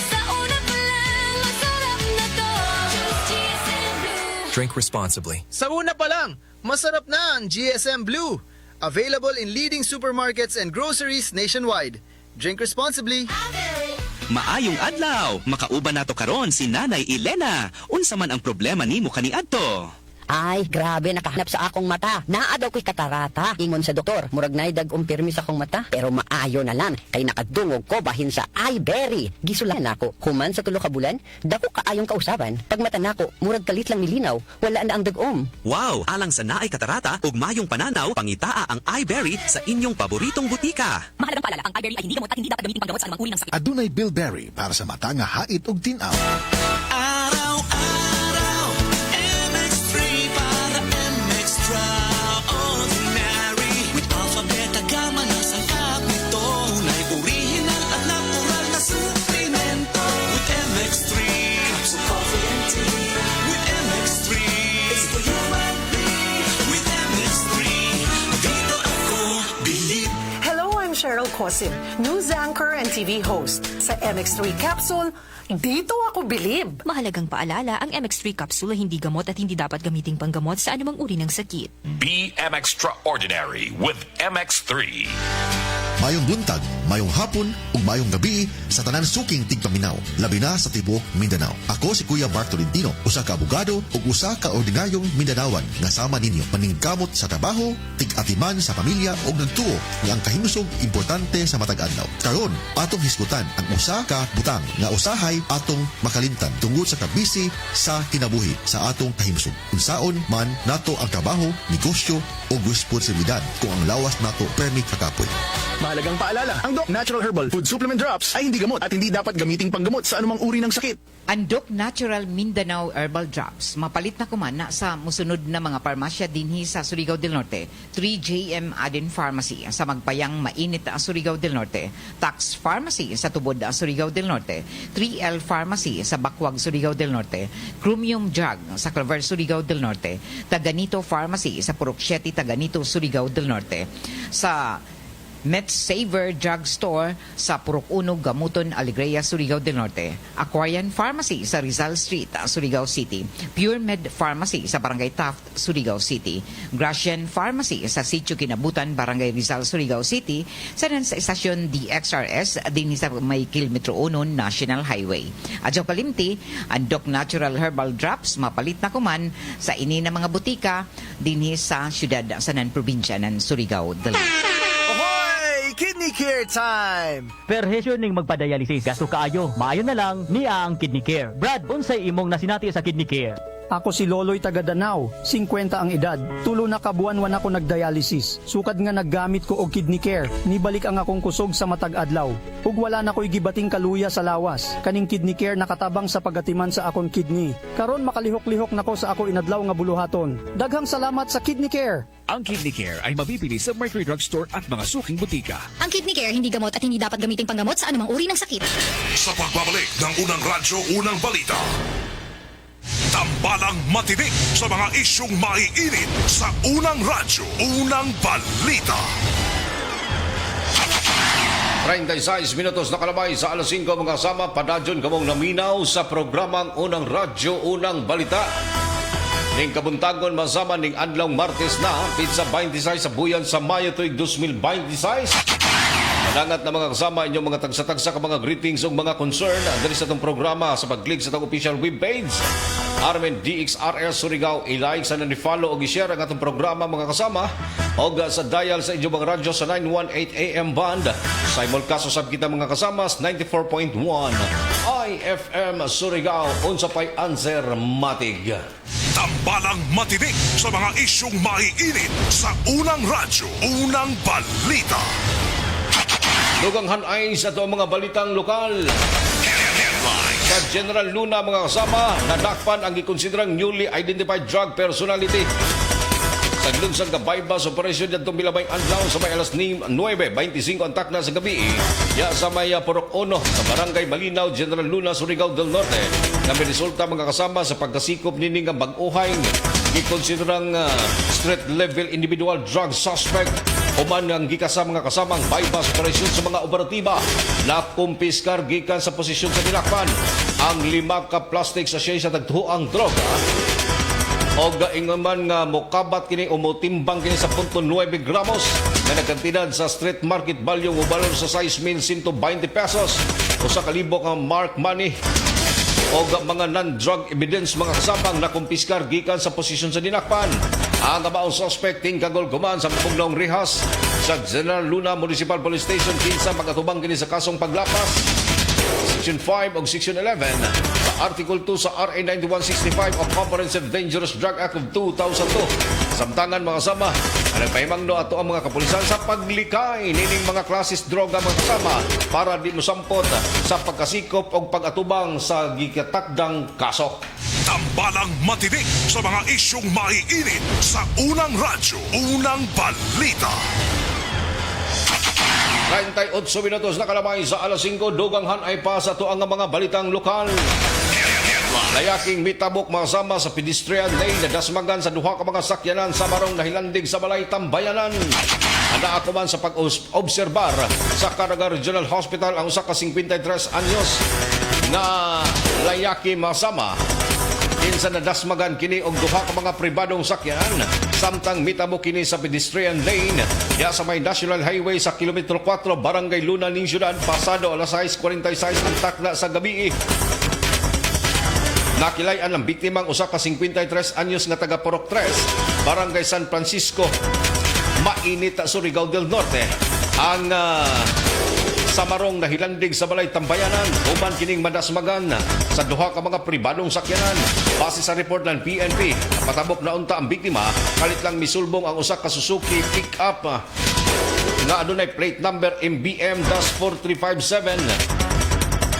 [SPEAKER 10] Sa una pa lang, masarap na to. Choose GSM Blue.
[SPEAKER 17] Drink responsibly.
[SPEAKER 18] Sa una pa lang, masarap na ang GSM Blue. Available in leading supermarkets and groceries nationwide. Drink responsibly.
[SPEAKER 24] Maayong adlaw, makauban nato karon si Nanay Elena. Unsa man ang problema nimo kaniadto?
[SPEAKER 25] Ay, grabe, nakahanap sa akong mata. Naa daw ko'y katarata. Ingon sa doktor, murag na'y dag-umpirmi sa akong mata. Pero maayo na lang, kay nakadungog ko bahin sa iBerry. Gisulan ako, human sa 3 ka bulan, dako kaayong kausaban. Pag mata nako, murag kalit lang nilinaw, wala na ang dag-om.
[SPEAKER 24] Wow, alang sa naay katarata ug mayong pananaw, pangitaa ang iBerry sa inyong paboritong butika.
[SPEAKER 25] Mahalagang paalala, ang iBerry ay hindi gamot at hindi dapat gamitin panggamot sa anumang uri ng sakit.
[SPEAKER 4] Adunay Bilberry para sa mata nga hait ug tinaw.
[SPEAKER 10] Araw-araw, MX3 para MX extraordinary.
[SPEAKER 5] Hosim, news anchor and TV host. Sa MX3 Capsule, dito ako bilib.
[SPEAKER 6] Mahalagang paalala, ang MX3 capsule ay hindi gamot at hindi dapat gamiting panggamot sa anumang uri ng sakit.
[SPEAKER 12] Be extraordinary with MX3.
[SPEAKER 13] Mayong buntag, mayong hapon, ug mayong gabi sa tanan suking tigpaminaw, labi na sa tibuok Mindanao. Ako si Kuya Mark Tolentino, usa ka abogado ug usa ka ordinaryong Mindanawan nga sama ninyo paningkamot sa trabaho, tig-atiman sa pamilya ug nagtuo nga ang kahimusog importante sa matag adlaw. Karon, atong hisgutan ang usa ka butang nga usahay atong makalimtan tungod sa kabisi sa kinabuhi sa atong kahimusog. Unsaon man nato ang trabaho, negosyo ug responsibilidad kung ang lawas nato permi kakapoy.
[SPEAKER 17] Mahalagang paalala, ang Doc Natural Herbal Food Supplement Drops ay hindi gamot at hindi dapat gamiting panggamot sa anumang uri ng sakit.
[SPEAKER 14] Ang Doc Natural Mindanao Herbal Drops, mapalit na kumana sa musunod na mga parmasya dinhi sa Surigao del Norte. 3JM Adin Pharmacy sa Magpayang Mainit Surigao del Norte. Tax Pharmacy sa Tubod Surigao del Norte. 3L Pharmacy sa Bakwag Surigao del Norte. Chromium Drug sa Claver Surigao del Norte. Taganito Pharmacy sa Purok 7 Taganito Surigao del Norte. Sa MedSaver Drug Store sa Purok 1, Gamuton, Alegria, Surigao del Norte. Aquarian Pharmacy sa Rizal Street, Surigao City. Pure Med Pharmacy sa Barangay Taft, Surigao City. Gracian Pharmacy sa Sitio Kinabutan, Barangay Rizal, Surigao City. Sa Estasyon DXRS din sa may Kilometro 1 National Highway. Adyo kalimti, ang Doc Natural Herbal Drops mapalit na kuman sa ini na mga butika dinhi sa syudad sa probinsya ng Surigao del Norte.
[SPEAKER 17] Kidney Care time!
[SPEAKER 19] Perhesyo ning magpadialysis gasto kaayo. Maayo na lang niya ang Kidney Care. Brad, unsay imong nasinati sa Kidney Care?
[SPEAKER 26] Ako si Loloy taga Danau, 50 ang edad. Tulo na kabuan-wan ako nagdialysis. Sukad nga naggamit ko og Kidney Care. Nibalik ang akong kusog sa matag adlaw. Ug wala na ko'y gibating kaluya sa lawas. Kaning Kidney Care nakatabang sa pagatiman sa akong kidney. Karon makalihok-lihok nako sa ako inadlaw nga buluhaton. Daghang salamat sa Kidney Care.
[SPEAKER 20] Ang Kidney Care ay mabibili sa Mercury Drug Store at mga suking butika.
[SPEAKER 27] Ang Kidney Care hindi gamot at hindi dapat gamiting panggamot sa anumang uri ng sakit.
[SPEAKER 2] Sa pagbabalik ng unang radyo, unang balita. Tambalang matinik sa mga isyong maiinit sa unang radyo, unang balita.
[SPEAKER 3] 36 minutos na kalabay sa alas 5 mga kasama, padadyon kamong naminaw sa programang Unang Radyo, Unang Balita. Ning kabuntagon masama ning adlaw Martes na, pizza 26 sa buyan sa Mayo tuig 2026. Madangat na mga kasama inyong mga tagsa-tagsa ka mga greetings o mga concern dali sa itong programa sa pag-click sa itong official webpage. Armen DXRS Surigao, i-like sa nani-follow o i-share ang atong programa mga kasama o sa dial sa inyong mga radyo sa 918 AM band. Simulcast usab kita mga kasama 94.1 IFM Surigao, unsa pay answer matig.
[SPEAKER 2] Tambalang matinik sa mga isyong maiinit sa unang radyo, unang balita.
[SPEAKER 3] Dugang hanay sa ito ang mga balitang lokal. Sa General Luna mga kasama, nadakpan ang ikonsiderang newly identified drug personality. Sa Lunsang Kabaybas operasyon dyan itong bilabay anlaw sa may alas 9:25 ang takna sa gabi. Ya sa may Purok 1 sa Barangay Malinaw, General Luna, Surigao del Norte. Na may resulta mga kasama sa pagkasikop nining ang bag-uhay. Ikonsiderang street level individual drug suspect. Human ang gikasa mga kasamang bypass operasyon sa mga operatiba na kumpiskar gikan sa posisyon sa dinakpan ang 5 ka plastic sachet sa tagtuang droga o gaingaman nga mokabat kini o motimbang kini sa 0.9 gramos na nagkantinad sa street market value o balor sa 6,120 pesos o sa kalibok ang mark money o mga non-drug evidence mga kasamang na kumpiskar gikan sa posisyon sa dinakpan. Ang kabaong suspect kagol guman sa pugnaong rehas sa General Luna Municipal Police Station kinsa magatubang kini sa kasong paglapas Section 5 o Section 11 sa Article 2 sa RA 9165 of Comprehensive Dangerous Drug Act of 2002. Samtangan mga kasama, nagpahimangno ato ang mga kapulisan sa paglikay nining mga klases droga mga kasama para di mosampot sa pagkasikop o pag-atubang sa gikatakdang kaso.
[SPEAKER 2] Tambalang matinik sa mga isyong maiinit sa unang radyo, unang balita.
[SPEAKER 3] 38 minutos na kalamay sa alas 5, dugang hanay pa sa tuang mga balitang lokal. Layaking mitabok masama sa pedestrian lane na dasmagan sa duha ka mga sakyanan sa barong nahilandig sa balay Tambayanan. Ana ako man sa pag-obserbar sa Caraga Regional Hospital ang usa ka 53 anyos nga layaki masama. Kinsa nadasmagan kini og duha ka mga pribadong sakyanan samtang mitabo kini sa pedestrian lane diha sa may National Highway sa kilometro 4 Barangay Luna ning syudad pasado alas 6:46 ang takna sa gabi. Nakilayan ang biktimang usa ka 53 anyos nga taga Purok 3, Barangay San Francisco, Mainit, Surigao del Norte. Ang samarong nahilandig sa balay tambayanan uban kining madasmagan sa duha ka mga pribadong sakyanan. Base sa report ng PNP, patabok na unta ang biktima kalit lang misulbong ang usa ka Suzuki pickup nga adunay plate number MBM-4357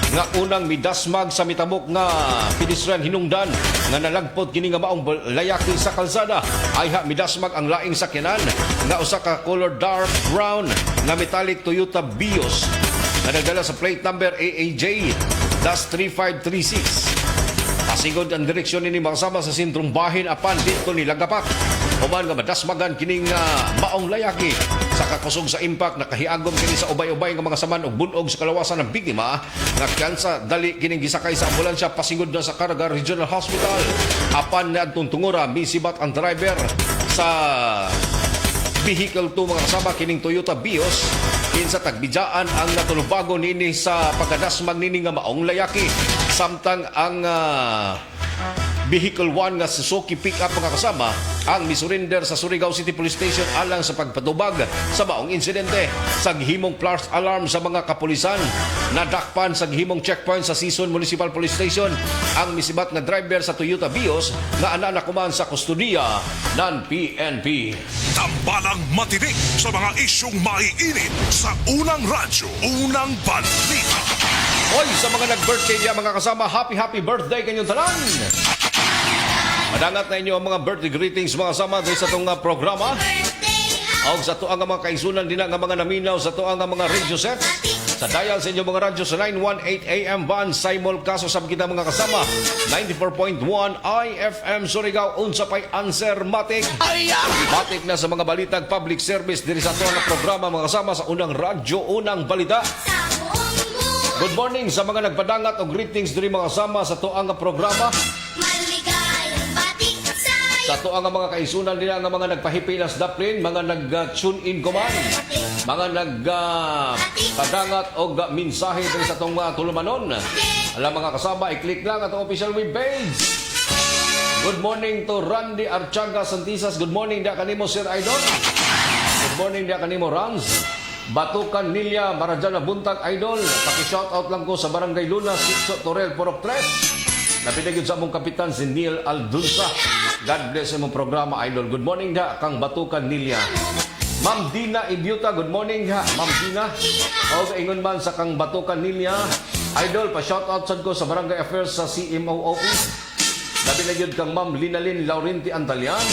[SPEAKER 3] nga unang midasmag sa mitabok nga pedestrian hinungdan nga nalagpot kini nga maong layaki sa kalsada. Ayha midasmag ang laing sakyanan nga usa ka color dark brown nga metallic Toyota Vios na nagdala sa plate number AAJ-3536. Pasigod ang direksyon ni makasama sa sentrong bahin apan dito ni Lagapak. Human nga madasmagan kining maong layaki sa kakusog sa impact nakahiagom kini sa ubay-ubay nga mga saman og bunog sa kalawasan ng biktima nga kansa dali kining gisakay sa ambulansya pasigod na sa Caraga Regional Hospital. Apan niadtong tungura misibat ang driver sa vehicle to mga kasama kining Toyota Vios kinsa tagbijaan ang natulubago nini sa pagkadasmag nini nga maong layaki samtang ang Vehicle 1 nga Suzuki pickup mga kasama ang misurrender sa Surigao City Police Station alang sa pagpatubag sa maong insidente. Sa gihimong flash alarm sa mga kapulisan, nadakpan sa gihimong checkpoint sa Sison Municipal Police Station ang misibat nga driver sa Toyota Vios nga ana nakuman sa kustudiya ng PNP.
[SPEAKER 2] Tambalang matinik sa mga isyong maiinit sa unang radyo, unang balita.
[SPEAKER 3] Hoy, sa mga nag-birthday niya mga kasama, happy birthday kanyong tanan! Madangat na inyo ang mga birthday greetings mga kasama dahil sa itong programa. O sa ito ang mga kaisunan din ang mga naminaw sa ito ang mga radio set. Sa dial sa inyo mga radyo sa 918 AM band, simulcast sa kita mga kasama. 94.1 IFM Surigao, unsa pa'y answer matik. Matik na sa mga balitag public service diri sa ito ang programa mga kasama sa unang radyo, unang balita. Good morning sa mga nagpadangat o greetings diri mga kasama sa ito ang programa. Sa ito ang mga kaisunan nila ng mga nagpahipilas daplin, mga nag-tune in command, mga nagpadangat o mensahe dahil sa itong mga tulumanon. Alam mga kasama, i-click lang atong official web page. Good morning to Randy Archaga Santisas. Good morning dia kanimo Sir Idol. Good morning dia kanimo Rans. Batukan Nilya Marajana Buntag Idol. Paki-shoutout lang ko sa Barangay Luna, Sitso Torel, Purok 3. Napinagod sa among kapitan si Neil Aldunsa. God bless imong programa Idol. Good morning da kang Batukan Nilya. Ma'am Dina Ibyuta, good morning ha Ma'am Dina. O ingon man sa kang Batukan Nilya Idol, pa shoutout sad ko sa Barangay Affairs sa CMO office. Napinagod kang Ma'am Linalyn Laurenti Antalian,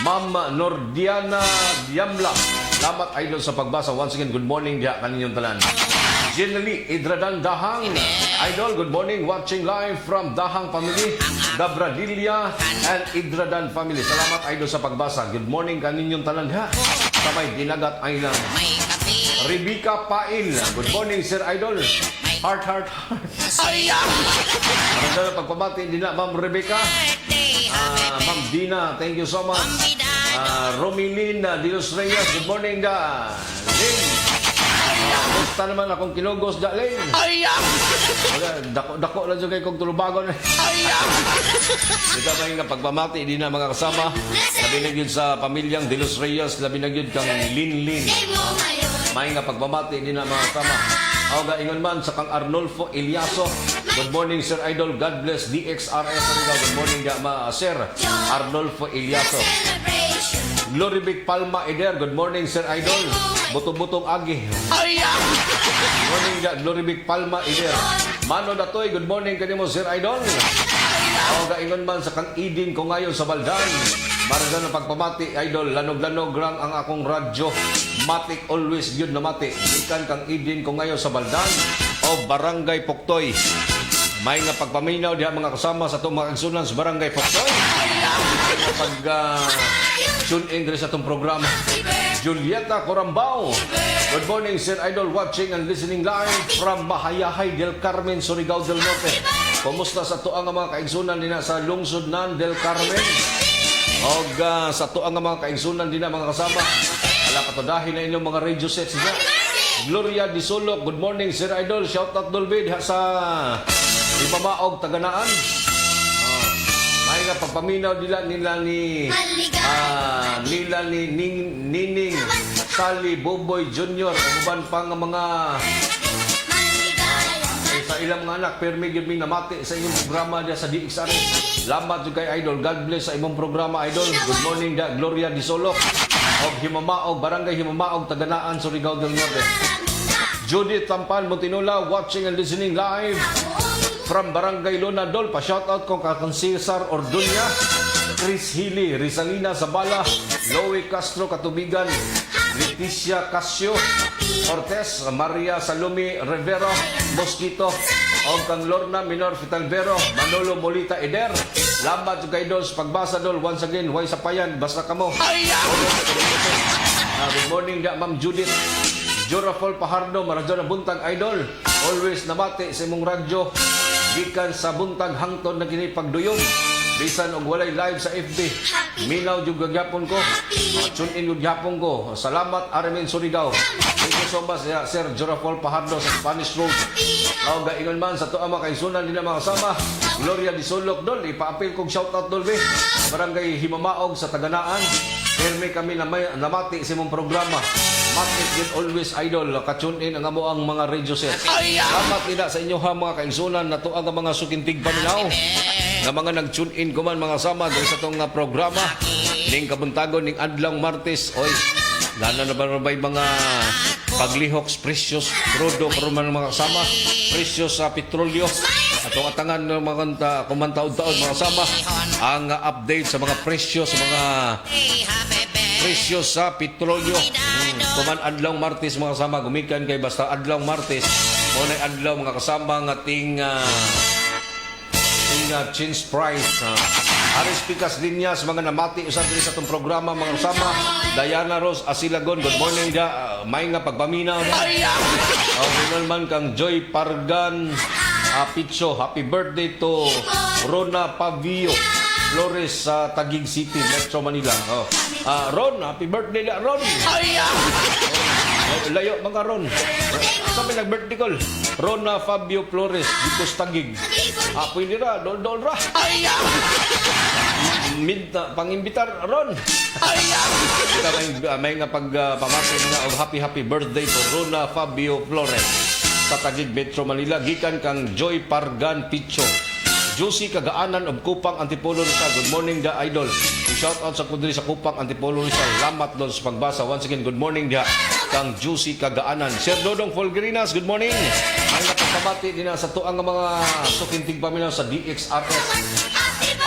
[SPEAKER 3] Ma'am Nordiana Diamla. Salamat Idol sa pagbasa. Once again, good morning da kaninyong tanan. Generally, Idradan Dahang. Idol, good morning. Watching live from Dahang family, Dabradilla and Idradan family. Salamat Idol sa pagbasa. Good morning kaninyong tanan ha. Sa may Dinagat Island. Rebecca Pail. Good morning Sir Idol. Heart. Maraming pagpamati din na Ma'am Rebecca. Ma'am Dina, thank you so much. Romilin de los Reyes, good morning da. Lin. Gusto naman akong kinugos da, Lin. Dako lang dyan kayo kong tulubagon. Ika may nga pagpamati, di na mga kasama. Labi na yun sa pamilyang de los Reyes, labi na yun kang Lin. May nga pagpamati, di na mga kasama. Ako ga ingon man sa kang Arnolfo Eliaso. Good morning Sir Idol, God bless DXRS. Good morning da Sir Arnolfo Eliaso. Glory Big Palma Eder, good morning Sir Idol. Butong-butong agi. Good morning da Glory Big Palma Eder. Mano Datoy, good morning kanimo Sir Idol. Ako ga ingon man sa kang Idin ko ngayon sa Baldan. Maragan ng pagpamati Idol, lanog-lanog lang ang akong radyo. Matik always yun na mati. Ikan kang Idin ko ngayon sa Baldan o Barangay Poktoy. May nga pagpaminaw diha mga kasama sa itong mga kagsunan sa Barangay Poktoy. Pag tune in sa itong programa. Julieta Corambao. Good morning, Sir Idol, watching and listening live from Mahayahay del Carmen, Surigao del Norte. Kumusta sa tuang mga kaigsunan din sa lungsod ng del Carmen? O sa tuang mga kaigsunan din mga kasama. Wala katodahin na inyong mga radio sets niya. Gloria Di Solo, good morning, Sir Idol. Shout out Dolby sa Ibamaog, Taganaan. May nga pagpaminaw nila ni Nining Sally Boboy Jr. Uban pa nga mga sa ilang mga anak, permi gyud mi namati sa inyong programa dia sa DXR. Salamat jud kay Idol. God bless sa imong programa, Idol. Good morning da Gloria Di Solo og Himamaog, Barangay Himamaog, Taganaan, Surigao del Norte. Judith Tampan Montinula, watching and listening live from Barangay Lonadol. Pa-shout out ko kang Cesar Orduña, Chris Healy, Rizalina Zabala, Loe Castro Katubigan, Leticia Casio Cortez, Maria Salome Rivero Mosquito, o kang Lorna Minor Fitalvero, Manolo Molita Eder. Lamat yung kay Dol sa pagbasa, Dol. Once again, huwag sapayan, basta kamo. Good morning, Ma'am Judith. Jorafol Pahardo, Maradona Buntag Idol. Always namati sa imong radyo. Gikan sa buntag hangtod na kinipagduyong. Bisan og walay live sa FB. Minaw jud gyapon ko. Tune in jud gyapon ko. Salamat Armin Surigao. Thank you so much Sir Jorafol Pahardo sa Spanish Road. Aw gaingon man sa tuwa mga kaisunan nila mga kasama. Gloria Di Solok Dol, ipaapil kong shout out Dol be. Barangay Himamaog sa Taganaan. Permi kami namati sa imong programa. Matik yun always Idol. Ka-tune in ang amo ang mga radio set. Salamat ina sa inyo ha mga kaigsunan na tuang ang mga sukintig paminaw. Nga mga nag-tune in ko man mga sama dahil sa itong programa ning kabuntagon ning Adlang Martes. Oy, lalo na ba mga paglihok precious crudo karon man mga kasama, precious sa petrolyo atong atangan ng mga kumantaod-taod mga kasama ang update sa mga presyo sa mga presyo sa petrolyo. Kuman Adlaw Martes mga kasama, gumikan kay basta Adlaw Martes mo na adlaw mga kasama nga ting change price. Aris Picas Linyas, mga namati usab diri sa itong programa mga kasama. Diana Rose Asilagon, good morning da. May nga pagpaminaw na. Okay man kang Joy Pargan Picho, happy birthday to Rona Pavio Flores sa Taguig City, Metro Manila. Ron, happy birthday na Ron. Layo mga Ron. Sabi nag-birthday call. Rona Fabio Flores, dito sa Taguig. Pwede ra, dol-dol ra. Pang-imbitar, Ron. May nga pagpamasin nga og happy birthday to Rona Fabio Flores sa Taguig, Metro Manila. Gikan kang Joy Pargan Picho. Juicy Kagaanan of Kupang Antipolo Rizal. Good morning da Idol. Shout out sa kudri sa Kupang Antipolo Rizal. Lamat doon sa pagbasa. Once again, good morning da kang Juicy Kagaanan. Sir Dodong Folgerinas, good morning. Ay napagpamati din sa tuang mga sukintig paminaw sa DXRS.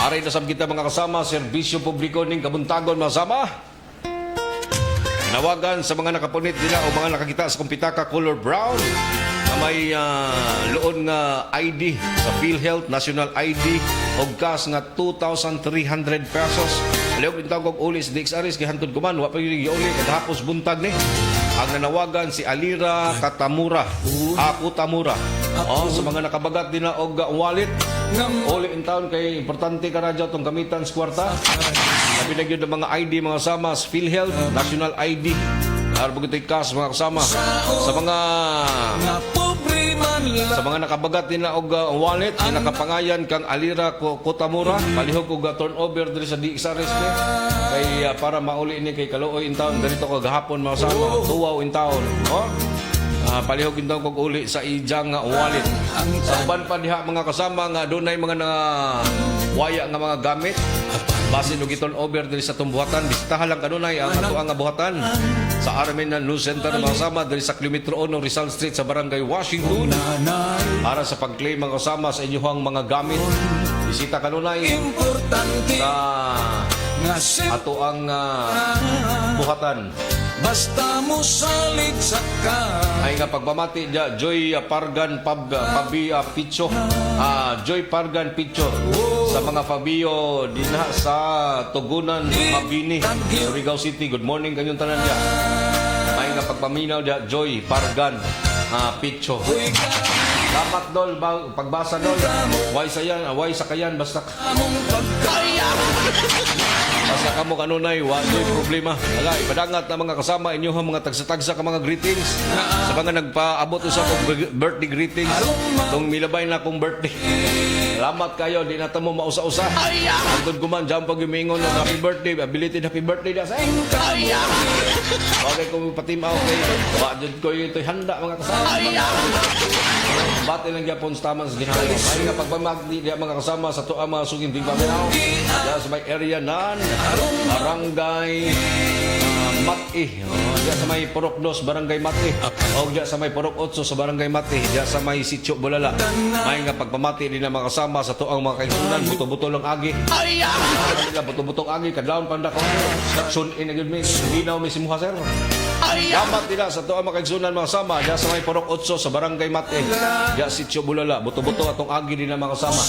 [SPEAKER 3] Aray na sab kita mga kasama, serbisyo publiko ning kabuntagon masama. Nawagan sa mga nakapunit nila o mga nakakita sa kumpitaka color brown na may loon nga ID sa PhilHealth National ID o gas nga 2,300 pesos. Aliog yung tawag uli sa DXRS kay hantod kuman wa pa yung uli kaghapos buntag ni. Ang nanawagan si Alira Katamura. Kutamura. Sa mga nakabagat din na og wallet. Uli in town kay importante ka radyo itong gamitan sa kwarta. Sabi na yun ng mga ID mga kasama sa PhilHealth National ID. Arbog ito'y kas mga kasama. Sa mga nakabagat din na og wallet, nakapangayan kang Alira Kutamura. Palihog og turnover diri sa DXRS kay para mauli ini kay Kaluoy in town. Ganito ko gahapon mga kasama. Tuwaw in town. Palihog in town kog uli sa ijang wallet. Sa uban pa diha mga kasama nga dunay mga waya nga mga gamit. Basin og iton over diri sa tumbuhatan. Bisitahan lang kanunay ang atuang nga buhatan sa Armenian News Center mga kasama diri sa kilometro 1 Rizal Street sa Barangay Washington para sa pag-claim mga kasama sa inyong mga gamit. Bisita kanunay sa atuang buhatan
[SPEAKER 1] basta mo salig sa ka.
[SPEAKER 3] Ay nga pagpamati dia Joy Pargan Pabi Picho. Joy Pargan Picho sa mga Fabio dinha sa Tugunan, Mabini, Surigao City. Good morning kanyong tanan dia. Ay nga pagpaminaw dia Joy Pargan Picho. Dapat dol pagbasa dol. Way sa kayan basta basta kamo kanunay waday problema. Ala ipadangat na mga kasama inyo mga tagsa-tagsa ka mga greetings. Sa mga nagpaabot sa kong birthday greetings. Tong milabay na akong birthday. Salamat kayo, di na mo mausa-usa. Andun kuman dyan pag yumingon ng happy birthday, belated happy birthday na sa okay kung patimaw kay Bajud ko ito handa mga kasama. Bati lang yapon taman sa ginhawa. Ay nga pagpamagdi di mga kasama sa tuwa mga suging di paminaw. Diyan sa may area nan Barangay Mati. Diyan sa may Purok 2 Barangay Mati. O diyan sa may Purok 8 sa Barangay Mati. Diyan sa may Sitio Bulala. Ay nga pagpamati din na mga kasama sa tuang mga kaisunan buto-buto lang agi. Buto-butong agi kadlawon panda ko. Tune in agad mi. Ginaw mi si Muhaser. Dapat nila sa tuang mga kaisunan mga kasama diyan sa may Purok 8 sa Barangay Mati. Diyan Sitio Bulala. Buto-buto atong agi din na mga kasama.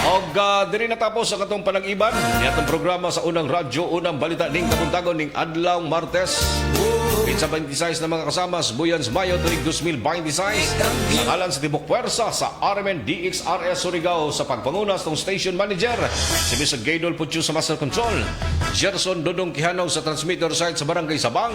[SPEAKER 3] Og diri natapos ang atong panag-iban ni atong programa sa unang radyo, unang balita ning kabuntagon ning adlaw Martes. Pinsa 26 na mga kasama sa Buyans Mayo tuig 2026. Nangalan sa Tibok Puwersa sa RMN DXRS Surigao sa pagpangunas ng station manager si Mr. Gaydol Putyo sa Master Control, Gerson Dodong Quijano sa transmitter site sa Barangay Sabang,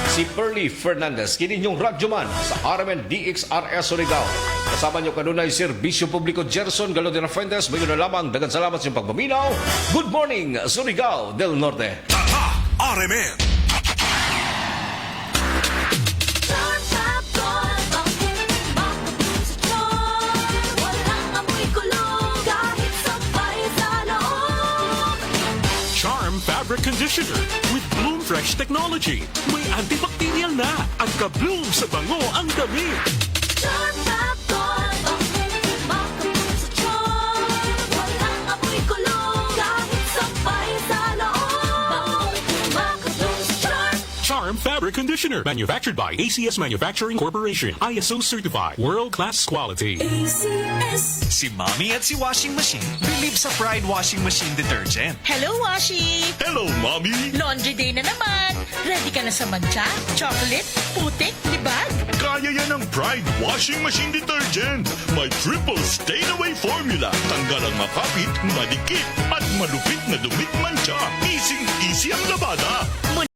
[SPEAKER 3] si Pearly Fernandez kininyong radyoman sa RMN DXRS Surigao. Kasama nyo kanunay Serbisyo Publiko Gerson Galo de la Fuentes. Bayo na lamang dagan salamat sa iyong pagpaminaw. Good morning Surigao del Norte.
[SPEAKER 2] RMN.
[SPEAKER 7] Charm Fabric Conditioner with Bloom Fresh Technology. May antibacterial na at ka-bloom sa bango ang damit.
[SPEAKER 11] Charm Fabric, makabloom sa charm. Walang amoy kulong kahit sabay sa loob. Makabloom sa charm.
[SPEAKER 7] Charm Fabric Conditioner. Manufactured by ACS Manufacturing Corporation. ISO certified. World-class quality.
[SPEAKER 11] ACS.
[SPEAKER 15] Si Mommy at si Washing Machine believe sa Pride Washing Machine Detergent.
[SPEAKER 16] Hello, Washi!
[SPEAKER 15] Hello, Mommy!
[SPEAKER 16] Laundry day na naman! Ready ka na sa mancha, chocolate, putik, libag?
[SPEAKER 15] Kaya yan ang Pride Washing Machine Detergent. May triple stain-away formula. Tanggal ang makapit, madikit, at malupit na dumit mancha. Easy-easy ang labada.